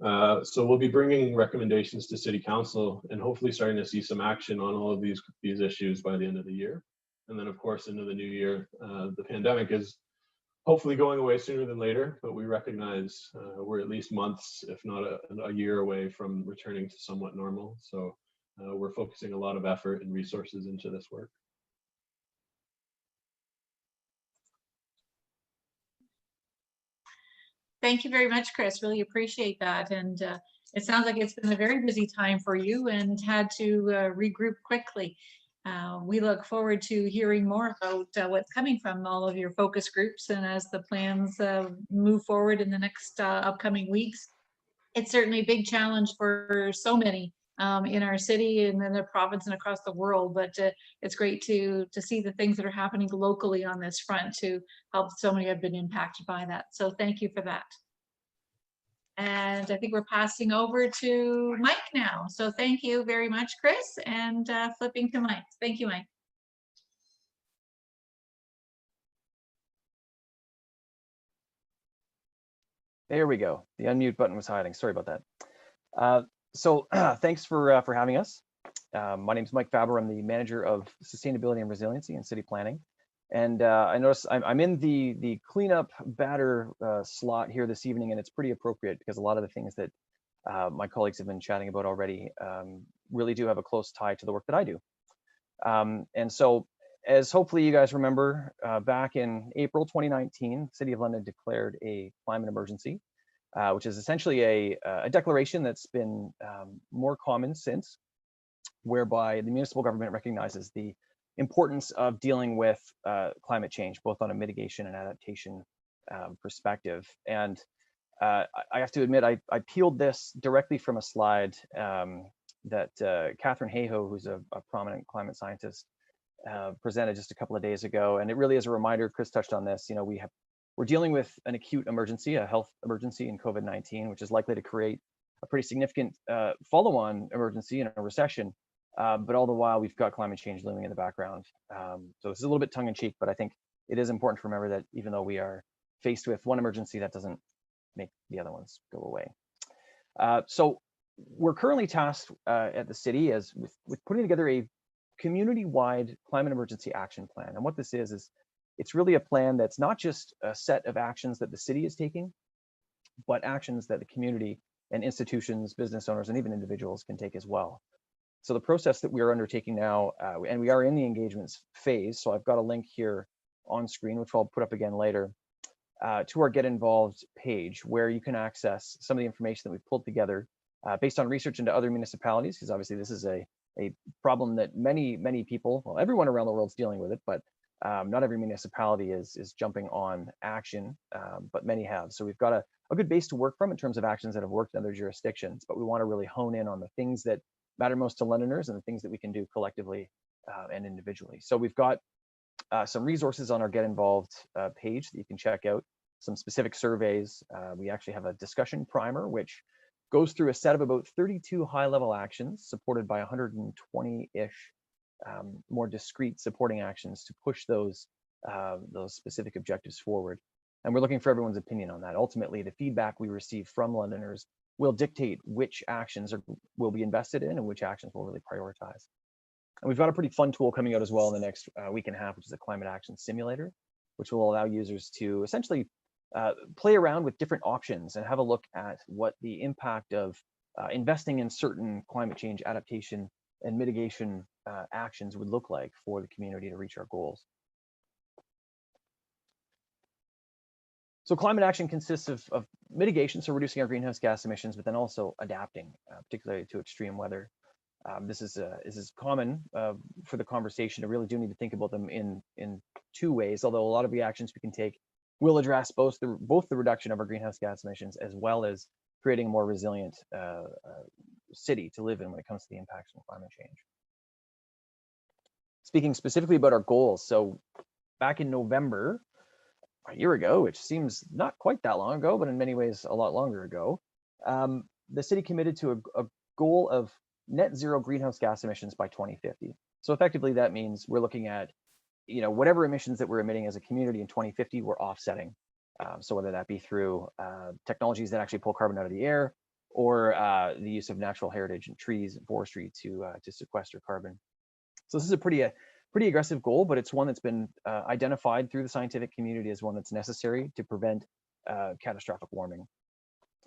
So we'll be bringing recommendations to City Council and hopefully starting to see some action on all of these issues by the end of the year. And then of course, into the new year, the pandemic is hopefully going away sooner than later, but we recognize we're at least months, if not a year away from returning to somewhat normal. So we're focusing a lot of effort and resources into this work. Thank you very much, Chris. Really appreciate that. And it sounds like it's been a very busy time for you and had to regroup quickly. We look forward to hearing more about what's coming from all of your focus groups, and as the plans move forward in the next upcoming weeks. It's certainly a big challenge for so many in our city and in the province and across the world, but it's great to see the things that are happening locally on this front to help so many have been impacted by that. So thank you for that. And I think we're passing over to Mike now. So thank you very much, Chris, and flipping to Mike. Thank you, Mike. There we go. The unmute button was hiding. Sorry about that. So thanks for having us. My name is Mike Faber. I'm the manager of sustainability and resiliency and city planning. And I noticed I'm in the cleanup batter slot here this evening, and it's pretty appropriate because a lot of the things that my colleagues have been chatting about already really do have a close tie to the work that I do. And so, as hopefully you guys remember, back in April 2019, the City of London declared a climate emergency, which is essentially a declaration that's been more common since, whereby the municipal government recognizes the importance of dealing with climate change, both on a mitigation and adaptation perspective. And I have to admit, I peeled this directly from a slide that Catherine Hayhoe, who's a prominent climate scientist, presented just a couple of days ago, and it really is a reminder. Chris touched on this. You know, we're dealing with an acute emergency, a health emergency in COVID-19, which is likely to create a pretty significant follow-on emergency in a recession. But all the while, we've got climate change looming in the background. So this is a little bit tongue-in-cheek, but I think it is important to remember that even though we are faced with one emergency, that doesn't make the other ones go away. So we're currently tasked at the city with putting together a community-wide climate emergency action plan. And what this is it's really a plan that's not just a set of actions that the city is taking, but actions that the community and institutions, business owners, and even individuals can take as well. So the process that we are undertaking now, and we are in the engagements phase, so I've got a link here on screen, which I'll put up again later, to our Get Involved page, where you can access some of the information that we've pulled together based on research into other municipalities, because obviously this is a problem that many people, well, everyone around the world is dealing with it, but not every municipality is jumping on action, but many have. So we've got a good base to work from in terms of actions that have worked in other jurisdictions, but we want to really hone in on the things that matter most to Londoners and the things that we can do collectively and individually. So we've got some resources on our Get Involved page that you can check out, some specific surveys. We actually have a discussion primer, which goes through a set of about 32 high-level actions supported by 120-ish more discrete supporting actions to push those specific objectives forward. And we're looking for everyone's opinion on that. Ultimately, the feedback we receive from Londoners will dictate which actions will be invested in and which actions we'll really prioritize. And we've got a pretty fun tool coming out as well in the next week and a half, which is a climate action simulator, which will allow users to essentially play around with different options and have a look at what the impact of investing in certain climate change adaptation and mitigation actions would look like for the community to reach our goals. So climate action consists of mitigation, so reducing our greenhouse gas emissions, but then also adapting, particularly to extreme weather. This is common for the conversation. I really do need to think about them in two ways, although a lot of the actions we can take will address both the reduction of our greenhouse gas emissions as well as creating a more resilient city to live in when it comes to the impacts from climate change. Speaking specifically about our goals, so back in November, a year ago, which seems not quite that long ago, but in many ways a lot longer ago, the city committed to a goal of net zero greenhouse gas emissions by 2050. So effectively, that means we're looking at, whatever emissions that we're emitting as a community in 2050, we're offsetting. So whether that be through technologies that actually pull carbon out of the air, or the use of natural heritage and trees and forestry to sequester carbon. So this is a pretty aggressive goal, but it's one that's been identified through the scientific community as one that's necessary to prevent catastrophic warming.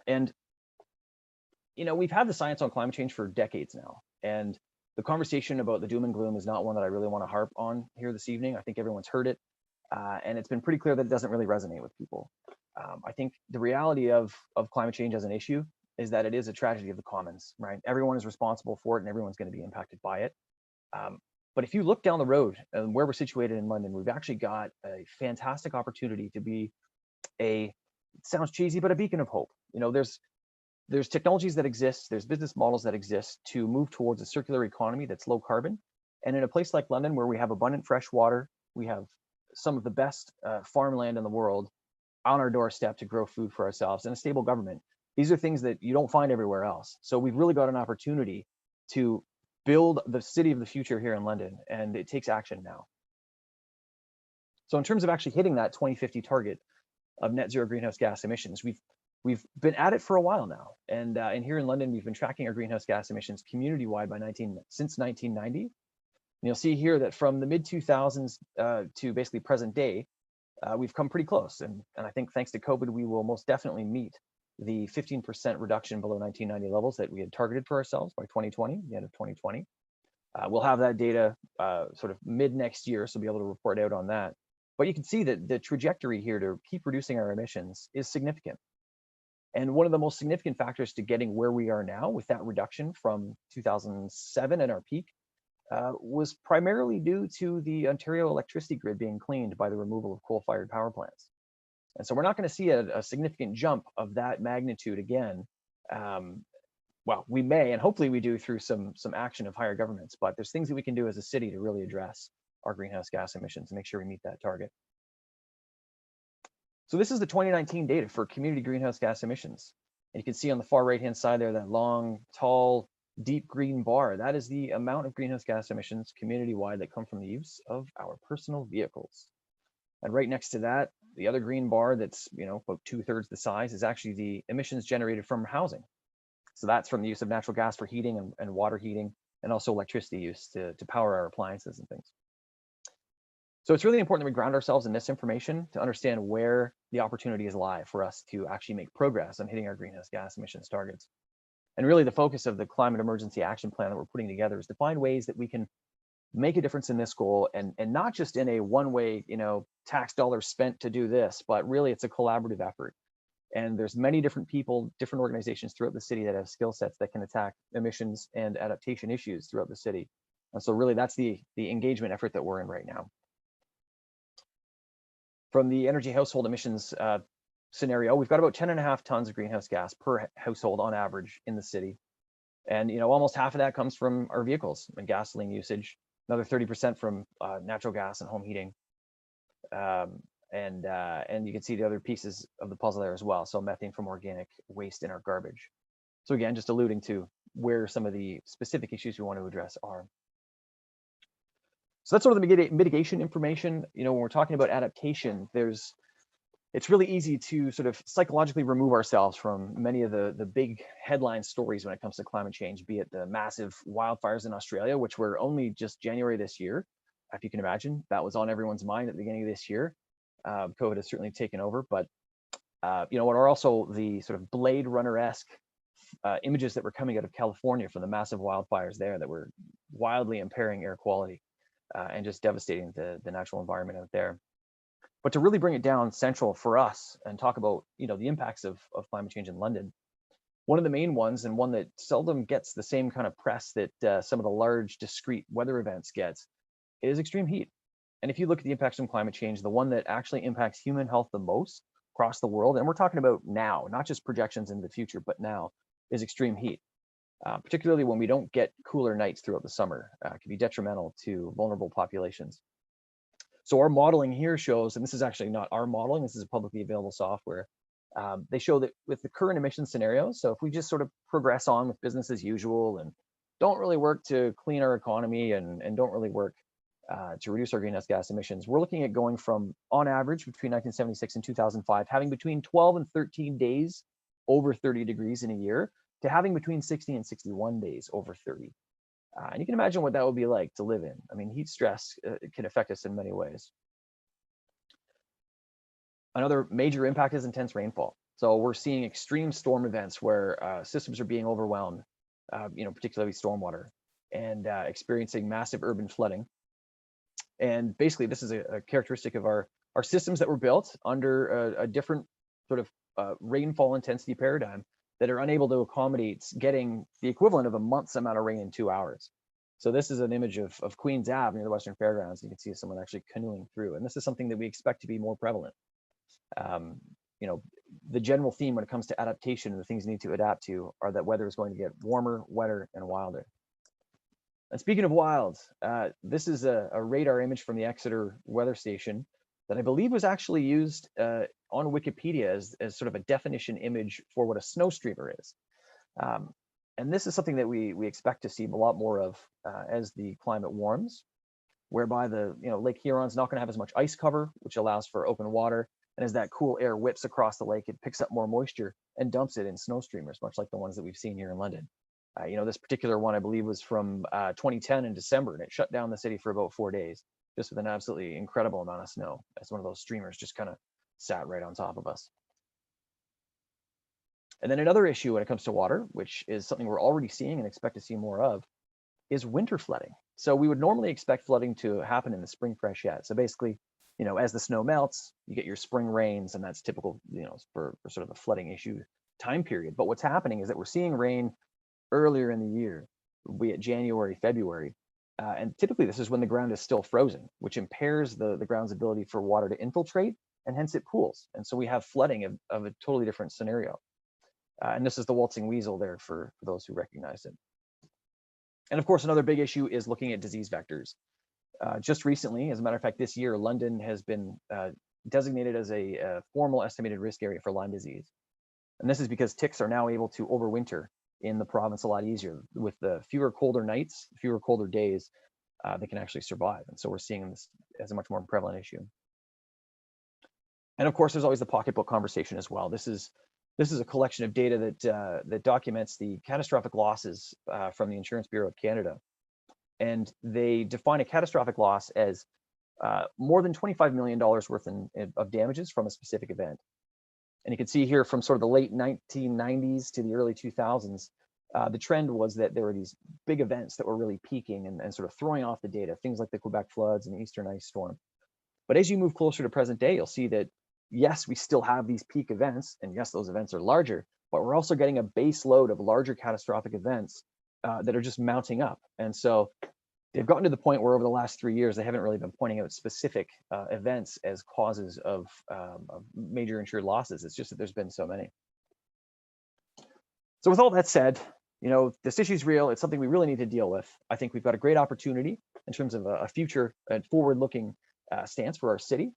And we've had the science on climate change for decades now, and the conversation about the doom and gloom is not one that I really want to harp on here this evening. I think everyone's heard it, and it's been pretty clear that it doesn't really resonate with people. I think the reality of climate change as an issue is that it is a tragedy of the commons, right? Everyone is responsible for it, and everyone's going to be impacted by it. But if you look down the road and where we're situated in London, we've actually got a fantastic opportunity to be it sounds cheesy, but a beacon of hope. There's technologies that exist, there's business models that exist to move towards a circular economy that's low carbon. And in a place like London, where we have abundant fresh water, we have some of the best farmland in the world on our doorstep to grow food for ourselves, and a stable government. These are things that you don't find everywhere else. So we've really got an opportunity to build the city of the future here in London, and it takes action now. So in terms of actually hitting that 2050 target of net zero greenhouse gas emissions, we've been at it for a while now, and here in London, we've been tracking our greenhouse gas emissions community-wide since 1990. And you'll see here that from the mid-2000s to basically present day, we've come pretty close, and I think thanks to COVID, we will most definitely meet the 15% reduction below 1990 levels that we had targeted for ourselves by 2020, the end of 2020. We'll have that data sort of mid next year, so we'll be able to report out on that. But you can see that the trajectory here to keep reducing our emissions is significant. And one of the most significant factors to getting where we are now with that reduction from 2007 and our peak was primarily due to the Ontario electricity grid being cleaned by the removal of coal-fired power plants. And so we're not going to see a significant jump of that magnitude again. Well, we may, and hopefully we do through some action of higher governments, but there's things that we can do as a city to really address our greenhouse gas emissions and make sure we meet that target. So this is the 2019 data for community greenhouse gas emissions. And you can see on the far right-hand side there, that long, tall, deep green bar. That is the amount of greenhouse gas emissions community-wide that come from the use of our personal vehicles. And right next to that, the other green bar that's, you know, about 2/3 the size is actually the emissions generated from housing. So that's from the use of natural gas for heating and water heating, and also electricity use to power our appliances and things. So it's really important that we ground ourselves in this information to understand where the opportunities lie for us to actually make progress on hitting our greenhouse gas emissions targets. And really the focus of the climate emergency action plan that we're putting together is to find ways that we can make a difference in this goal, and not just in a one-way, you know, tax dollars spent to do this, but really it's a collaborative effort. And there's many different people, different organizations throughout the city that have skill sets that can attack emissions and adaptation issues throughout the city. And so really that's the engagement effort that we're in right now. From the energy household emissions scenario, we've got about 10.5 tons of greenhouse gas per household on average in the city. And, you know, almost half of that comes from our vehicles and gasoline usage, another 30% from natural gas and home heating. And you can see the other pieces of the puzzle there as well. So methane from organic waste in our garbage. So again, just alluding to where some of the specific issues we want to address are. So that's sort of the mitigation information. You know, when we're talking about adaptation, it's really easy to sort of psychologically remove ourselves from many of the big headline stories when it comes to climate change, be it the massive wildfires in Australia, which were only just January this year. If you can imagine, that was on everyone's mind at the beginning of this year. COVID has certainly taken over, but you know, what are also the sort of Blade Runner-esque images that were coming out of California from the massive wildfires there that were wildly impairing air quality and just devastating the natural environment out there. But to really bring it down central for us and talk about, you know, the impacts of climate change in London, one of the main ones, and one that seldom gets the same kind of press that some of the large discrete weather events gets, is extreme heat. And if you look at the impacts from climate change, the one that actually impacts human health the most across the world, and we're talking about now, not just projections into the future, but now, is extreme heat. Particularly when we don't get cooler nights throughout the summer, can be detrimental to vulnerable populations. So our modeling here shows, and this is actually not our modeling, this is a publicly available software. They show that with the current emission scenarios, so if we just sort of progress on with business as usual and don't really work to clean our economy and don't really work to reduce our greenhouse gas emissions, we're looking at going from, on average, between 1976 and 2005, having between 12 and 13 days over 30 degrees in a year, to having between 60 and 61 days over 30. And you can imagine what that would be like to live in. I mean, heat stress can affect us in many ways. Another major impact is intense rainfall. So we're seeing extreme storm events where systems are being overwhelmed, you know, particularly stormwater, and experiencing massive urban flooding. And basically, this is a characteristic of our systems that were built under a different sort of rainfall intensity paradigm that are unable to accommodate getting the equivalent of a month's amount of rain in 2 hours. So this is an image of Queens Ave near the Western Fairgrounds. You can see someone actually canoeing through, and this is something that we expect to be more prevalent. You know, the general theme when it comes to adaptation and the things you need to adapt to are that weather is going to get warmer, wetter, and wilder. And speaking of wild, this is a radar image from the Exeter weather station that I believe was actually used on Wikipedia as sort of a definition image for what a snow streamer is. And this is something that we expect to see a lot more of as the climate warms, whereby Lake Huron's not going to have as much ice cover, which allows for open water. And as that cool air whips across the lake, it picks up more moisture and dumps it in snow streamers, much like the ones that we've seen here in London. You know, this particular one, I believe, was from 2010 in December, and it shut down the city for about 4 days, just with an absolutely incredible amount of snow, as one of those streamers just kind of sat right on top of us. And then another issue when it comes to water, which is something we're already seeing and expect to see more of, is winter flooding. So we would normally expect flooding to happen in the spring freshet. So basically, you know, as the snow melts, you get your spring rains, and that's typical, you know, for sort of a flooding issue time period. But what's happening is that we're seeing rain earlier in the year, be it January, February, and typically this is when the ground is still frozen, which impairs the ground's ability for water to infiltrate, and hence it pools. And so we have flooding of a totally different scenario. And this is the waltzing weasel there for those who recognize it. And of course, another big issue is looking at disease vectors. Just recently, as a matter of fact, this year, London has been designated as a formal estimated risk area for Lyme disease. And this is because ticks are now able to overwinter in the province a lot easier. With the fewer colder nights, fewer colder days, they can actually survive. And so we're seeing this as a much more prevalent issue. And of course, there's always the pocketbook conversation as well. This is a collection of data that documents the catastrophic losses from the Insurance Bureau of Canada. And they define a catastrophic loss as more than $25 million worth of damages from a specific event. And you can see here from sort of the late 1990s to the early 2000s, the trend was that there were these big events that were really peaking and sort of throwing off the data, things like the Quebec floods and the Eastern ice storm. But as you move closer to present day, you'll see that, yes, we still have these peak events, and yes, those events are larger, but we're also getting a base load of larger catastrophic events that are just mounting up. And so they've gotten to the point where over the last 3 years, they haven't really been pointing out specific events as causes of major insured losses. It's just that there's been so many. So with all that said, this issue is real. It's something we really need to deal with. I think we've got a great opportunity in terms of a future and forward-looking stance for our city.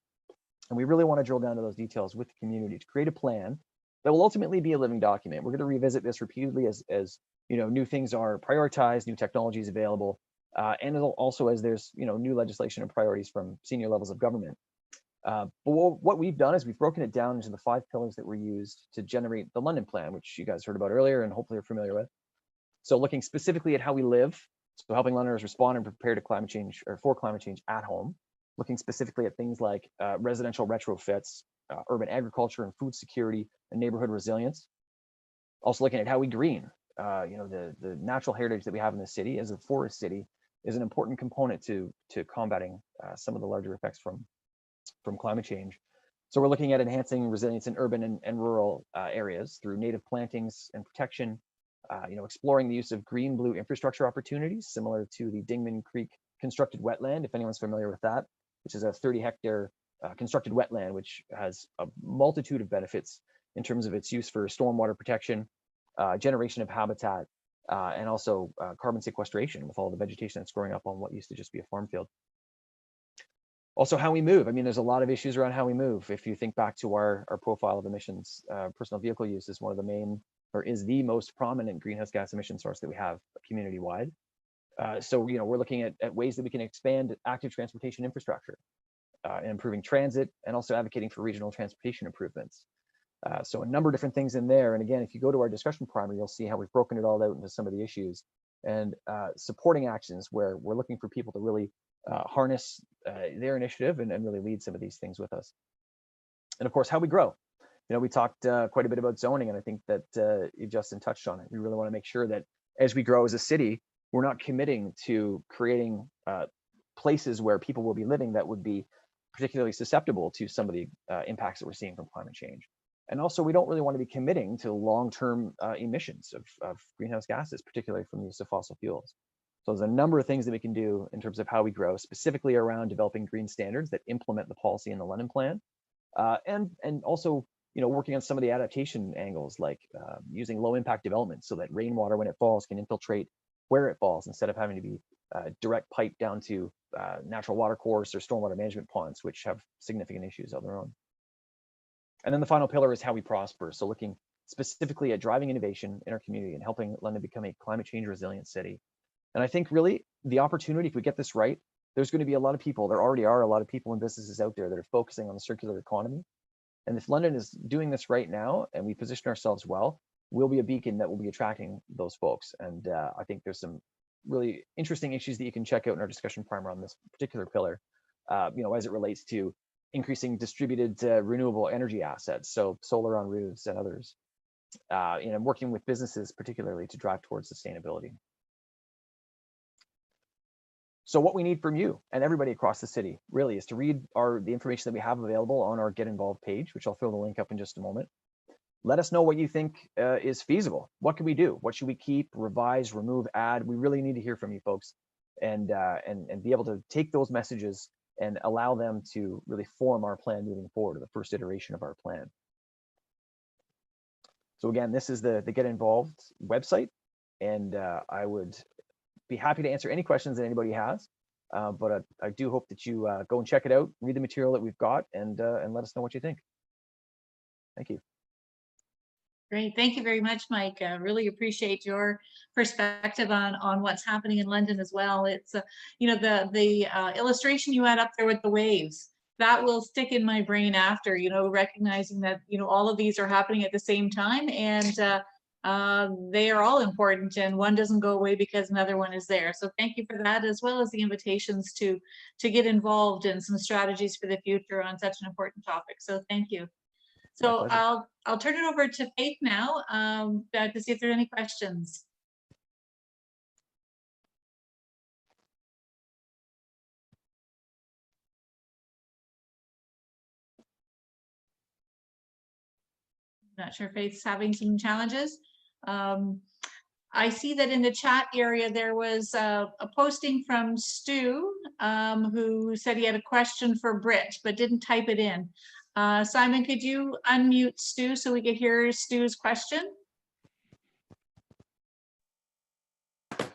And we really want to drill down to those details with the community to create a plan that will ultimately be a living document. We're going to revisit this repeatedly as new things are prioritized, new technologies available, and also as there's new legislation and priorities from senior levels of government. But what we've done is we've broken it down into the 5 pillars that were used to generate the London Plan, which you guys heard about earlier and hopefully are familiar with. So looking specifically at how we live, so helping Londoners respond and prepare to climate change or for climate change at home, looking specifically at things like residential retrofits, urban agriculture and food security and neighborhood resilience. Also looking at how we green, the natural heritage that we have in the city as a forest city is an important component to combating some of the larger effects from climate change. So we're looking at enhancing resilience in urban and rural areas through native plantings and protection, exploring the use of green-blue infrastructure opportunities similar to the Dingman Creek constructed wetland, if anyone's familiar with that, which is a 30-hectare constructed wetland, which has a multitude of benefits in terms of its use for stormwater protection, generation of habitat, and also carbon sequestration with all the vegetation that's growing up on what used to just be a farm field. Also, how we move. I mean, there's a lot of issues around how we move. If you think back to our profile of emissions, personal vehicle use is one of the main, or is the most prominent greenhouse gas emission source that we have community-wide. So, we're looking at ways that we can expand active transportation infrastructure, and improving transit, and also advocating for regional transportation improvements. So a number of different things in there. And again, if you go to our discussion primer, you'll see how we've broken it all out into some of the issues and supporting actions where we're looking for people to really harness their initiative and really lead some of these things with us. And of course, how we grow. We talked quite a bit about zoning, and I think that Justin touched on it. We really want to make sure that as we grow as a city, we're not committing to creating places where people will be living that would be particularly susceptible to some of the impacts that we're seeing from climate change. And also, we don't really want to be committing to long-term emissions of greenhouse gases, particularly from the use of fossil fuels. So there's a number of things that we can do in terms of how we grow, specifically around developing green standards that implement the policy in the London Plan, and also working on some of the adaptation angles, like using low-impact development so that rainwater, when it falls, can infiltrate where it falls instead of having to be direct piped down to natural water course or stormwater management ponds, which have significant issues of their own. And then the final pillar is how we prosper. So looking specifically at driving innovation in our community and helping London become a climate change resilient city. And I think really the opportunity, if we get this right, there's going to be a lot of people, there already are a lot of people and businesses out there that are focusing on the circular economy. And if London is doing this right now and we position ourselves well, we'll be a beacon that will be attracting those folks. And I think there's some really interesting issues that you can check out in our discussion primer on this particular pillar, as it relates to increasing distributed renewable energy assets, so solar on roofs and others, working with businesses particularly to drive towards sustainability. So what we need from you and everybody across the city really is to read the information that we have available on our Get Involved page, which I'll throw the link up in just a moment. Let us know what you think is feasible. What can we do? What should we keep, revise, remove, add? We really need to hear from you folks and be able to take those messages and allow them to really form our plan moving forward, the first iteration of our plan. So again, this is the Get Involved website, and I would be happy to answer any questions that anybody has. But I do hope that you go and check it out, read the material that we've got, and let us know what you think. Thank you. Great. Thank you very much, Mike. Really appreciate your perspective on what's happening in London as well. It's, you know, the illustration you had up there with the waves, that will stick in my brain after, you know, recognizing that, you know, all of these are happening at the same time, and they are all important, and one doesn't go away because another one is there. So thank you for that, as well as the invitations to get involved in some strategies for the future on such an important topic. So thank you. So I'll turn it over to Faith now to see if there are any questions. Not sure if Faith's having some challenges. I see that in the chat area there was a posting from Stu, who said he had a question for Britt, but didn't type it in. Simon, could you unmute Stu so we could hear Stu's question? Can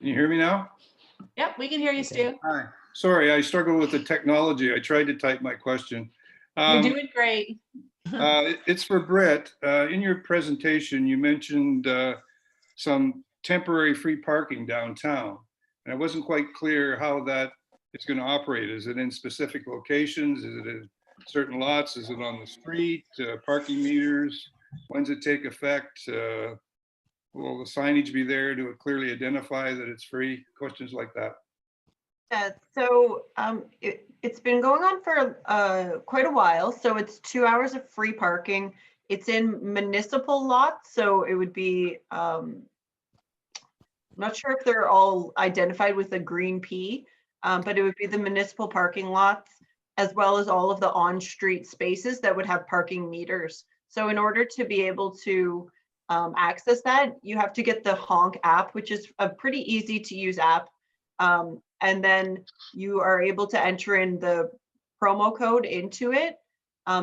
you hear me now? Yep, we can hear you, Stu. Hi. Sorry, I struggle with the technology. I tried to type my question. You're doing great. It's for Britt. In your presentation, you mentioned some temporary free parking downtown. And I wasn't quite clear how that is going to operate. Is it in specific locations? Is it in certain lots? Is it on the street? Parking meters? When does it take effect? Will the signage be there to clearly identify that it's free? Questions like that. Yeah, so it's been going on for quite a while. So it's 2 hours of free parking. It's in municipal lots, so it would be, I'm not sure if they're all identified with a green P, but it would be the municipal parking lots, as well as all of the on-street spaces that would have parking meters. So in order to be able to access that, you have to get the Honk app, which is a pretty easy to use app. And then you are able to enter in the promo code into it.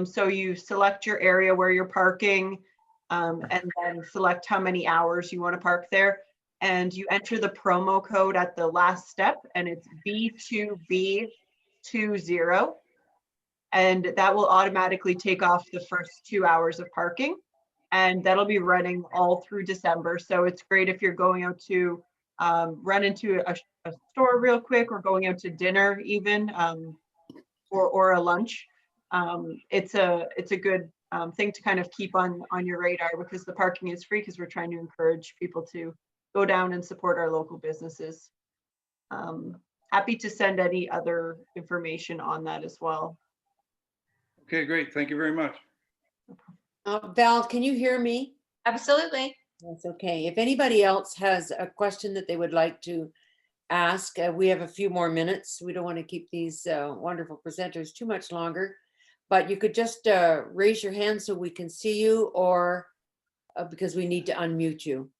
So you select your area where you're parking, and then select how many hours you want to park there. And you enter the promo code at the last step, and it's B2B20. And that will automatically take off the first 2 hours of parking. And that'll be running all through December. So it's great if you're going out to run into a store real quick, or going out to dinner even, or a lunch. It's a good thing to kind of keep on your radar, because the parking is free, because we're trying to encourage people to go down and support our local businesses. Happy to send any other information on that as well. Okay, great. Thank you very much. Val, can you hear me? Absolutely. That's okay. If anybody else has a question that they would like to ask, we have a few more minutes. We don't want to keep these wonderful presenters too much longer, but you could just raise your hand so we can see you, or because we need to unmute you.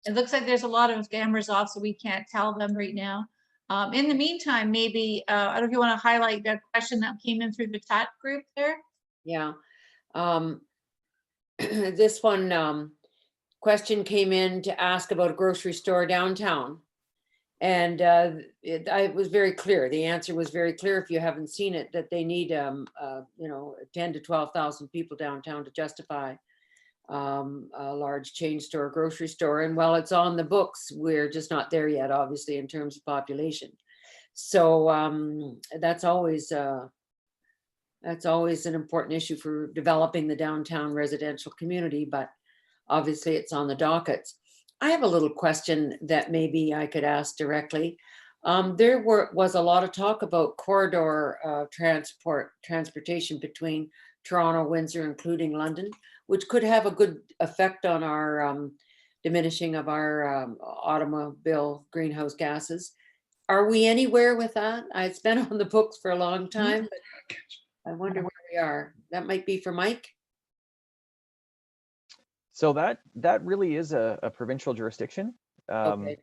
It looks like there's a lot of cameras off, so we can't tell them right now. In the meantime, maybe, I don't know if you want to highlight that question that came in through the chat group there. Yeah. This one question came in to ask about a grocery store downtown. And it was very clear. The answer was very clear, if you haven't seen it, that they need, 10 to 12,000 people downtown to justify a large chain store, grocery store. And while it's on the books, we're just not there yet, obviously, in terms of population. So that's always an important issue for developing the downtown residential community, but obviously it's on the dockets. I have a little question that maybe I could ask directly. There was a lot of talk about corridor transportation between Toronto, Windsor, including London, which could have a good effect on our diminishing of our automobile greenhouse gases. Are we anywhere with that? It's been on the books for a long time, but I wonder where we are. That might be for Mike. So that really is a provincial jurisdiction. Okay.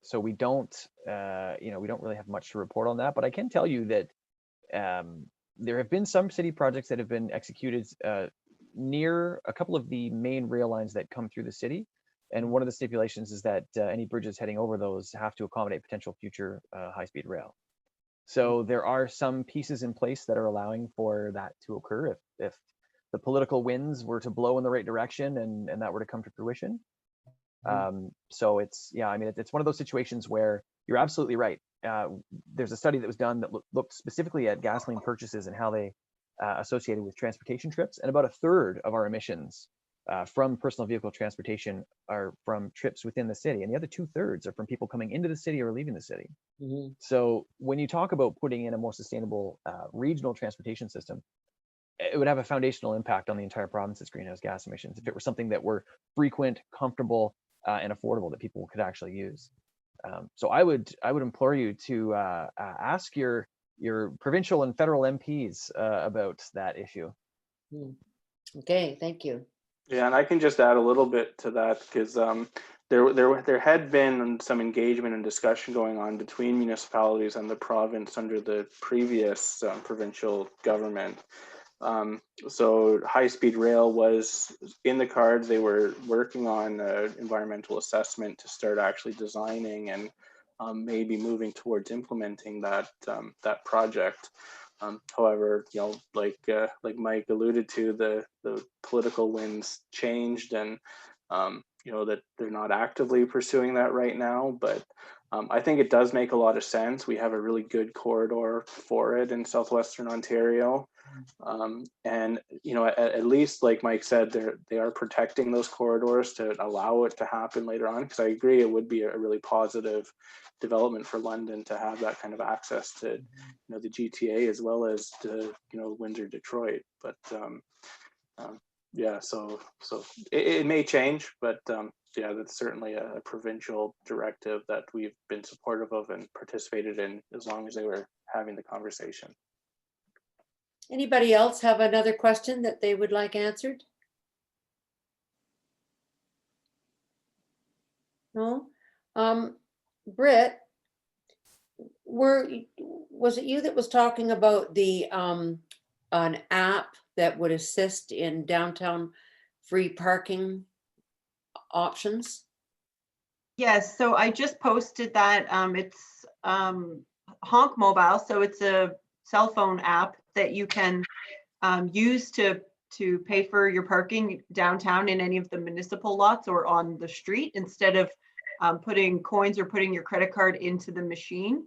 So we don't, we don't really have much to report on that. But I can tell you that there have been some city projects that have been executed near a couple of the main rail lines that come through the city. And one of the stipulations is that any bridges heading over those have to accommodate potential future high-speed rail. So there are some pieces in place that are allowing for that to occur if the political winds were to blow in the right direction and that were to come to fruition. So it's, yeah, I mean, it's one of those situations where you're absolutely right. There's a study that was done that looked specifically at gasoline purchases and how they associated with transportation trips. And about a third of our emissions from personal vehicle transportation are from trips within the city. And the other 2/3 are from people coming into the city or leaving the city. So when you talk about putting in a more sustainable regional transportation system, it would have a foundational impact on the entire province's greenhouse gas emissions if it were something that were frequent, comfortable, and affordable that people could actually use. So I would implore you to ask your provincial and federal MPs about that issue. Okay, thank you. Yeah, and I can just add a little bit to that because there had been some engagement and discussion going on between municipalities and the province under the previous provincial government. So high-speed rail was in the cards. They were working on environmental assessment to start actually designing and maybe moving towards implementing that project. However, you know, like Mike alluded to, the political winds changed, and you know, that they're not actively pursuing that right now. But I think it does make a lot of sense. We have a really good corridor for it in southwestern Ontario. And you know, at least like Mike said, they are protecting those corridors to allow it to happen later on, because I agree it would be a really positive development for London to have that kind of access to, you know, the GTA as well as to, you know, Windsor, Detroit. But yeah, so it may change, but yeah, that's certainly a provincial directive that we've been supportive of and participated in as long as they were having the conversation. Anybody else have another question that they would like answered? No? Britt, was it you that was talking about the an app that would assist in downtown free parking options? Yes, so I just posted that. It's Honk Mobile, so it's a cell phone app that you can use to pay for your parking downtown in any of the municipal lots or on the street, instead of putting coins or putting your credit card into the machine.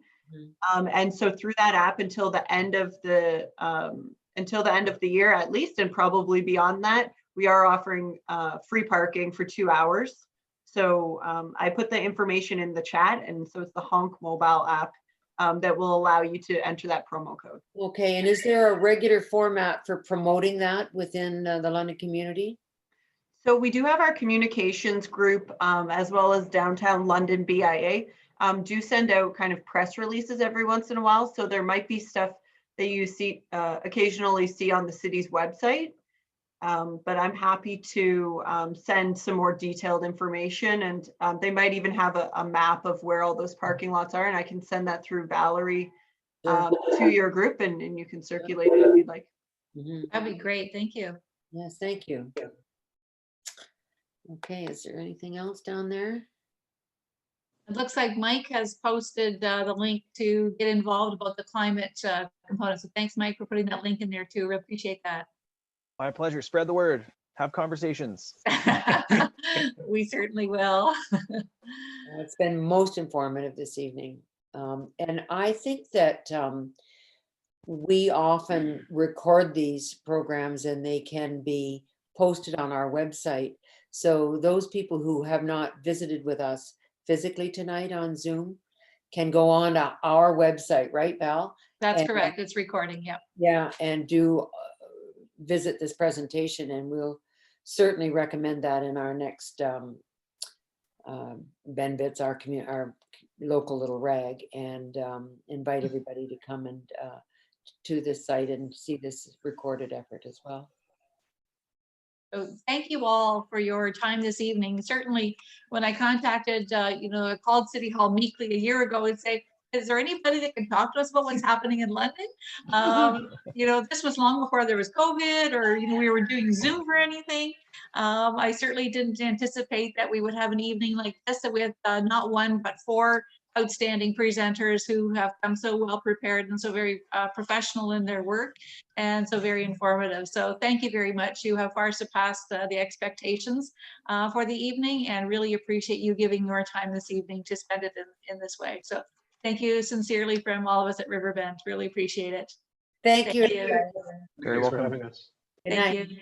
And so through that app until the end of the year at least, and probably beyond that, we are offering free parking for 2 hours. So I put the information in the chat, and so it's the Honk Mobile app that will allow you to enter that promo code. Okay, and is there a regular format for promoting that within the London community? So we do have our communications group, as well as Downtown London BIA, do send out kind of press releases every once in a while. So there might be stuff that you see occasionally see on the city's website. But I'm happy to send some more detailed information, and they might even have a map of where all those parking lots are, and I can send that through Valerie to your group, and you can circulate it if you'd like. That'd be great. Thank you. Yes, thank you. Okay, is there anything else down there? It looks like Mike has posted the link to get involved about the climate component. So thanks, Mike, for putting that link in there too. We appreciate that. My pleasure. Spread the word. Have conversations. We certainly will. It's been most informative this evening. And I think that we often record these programs and they can be posted on our website. So those people who have not visited with us physically tonight on Zoom can go on to our website, right, Val? That's correct. It's recording. Yep. Yeah, and do visit this presentation, and we'll certainly recommend that in our next Ben Bits, our local little rag, and invite everybody to come and to this site and see this recorded effort as well. So thank you all for your time this evening. Certainly, when I contacted, I called City Hall meekly a year ago and said, is there anybody that can talk to us about what's happening in London? You know, this was long before there was COVID or, you know, we were doing Zoom or anything. I certainly didn't anticipate that we would have an evening like this with not one, but 4 outstanding presenters who have come so well prepared and so very professional in their work and so very informative. So thank you very much. You have far surpassed the expectations for the evening, and really appreciate you giving your time this evening to spend it in this way. So thank you sincerely from all of us at RiverBend. Really appreciate it. Thank you. Thank you. Very Thanks for welcome. having us. Good Thank night. you.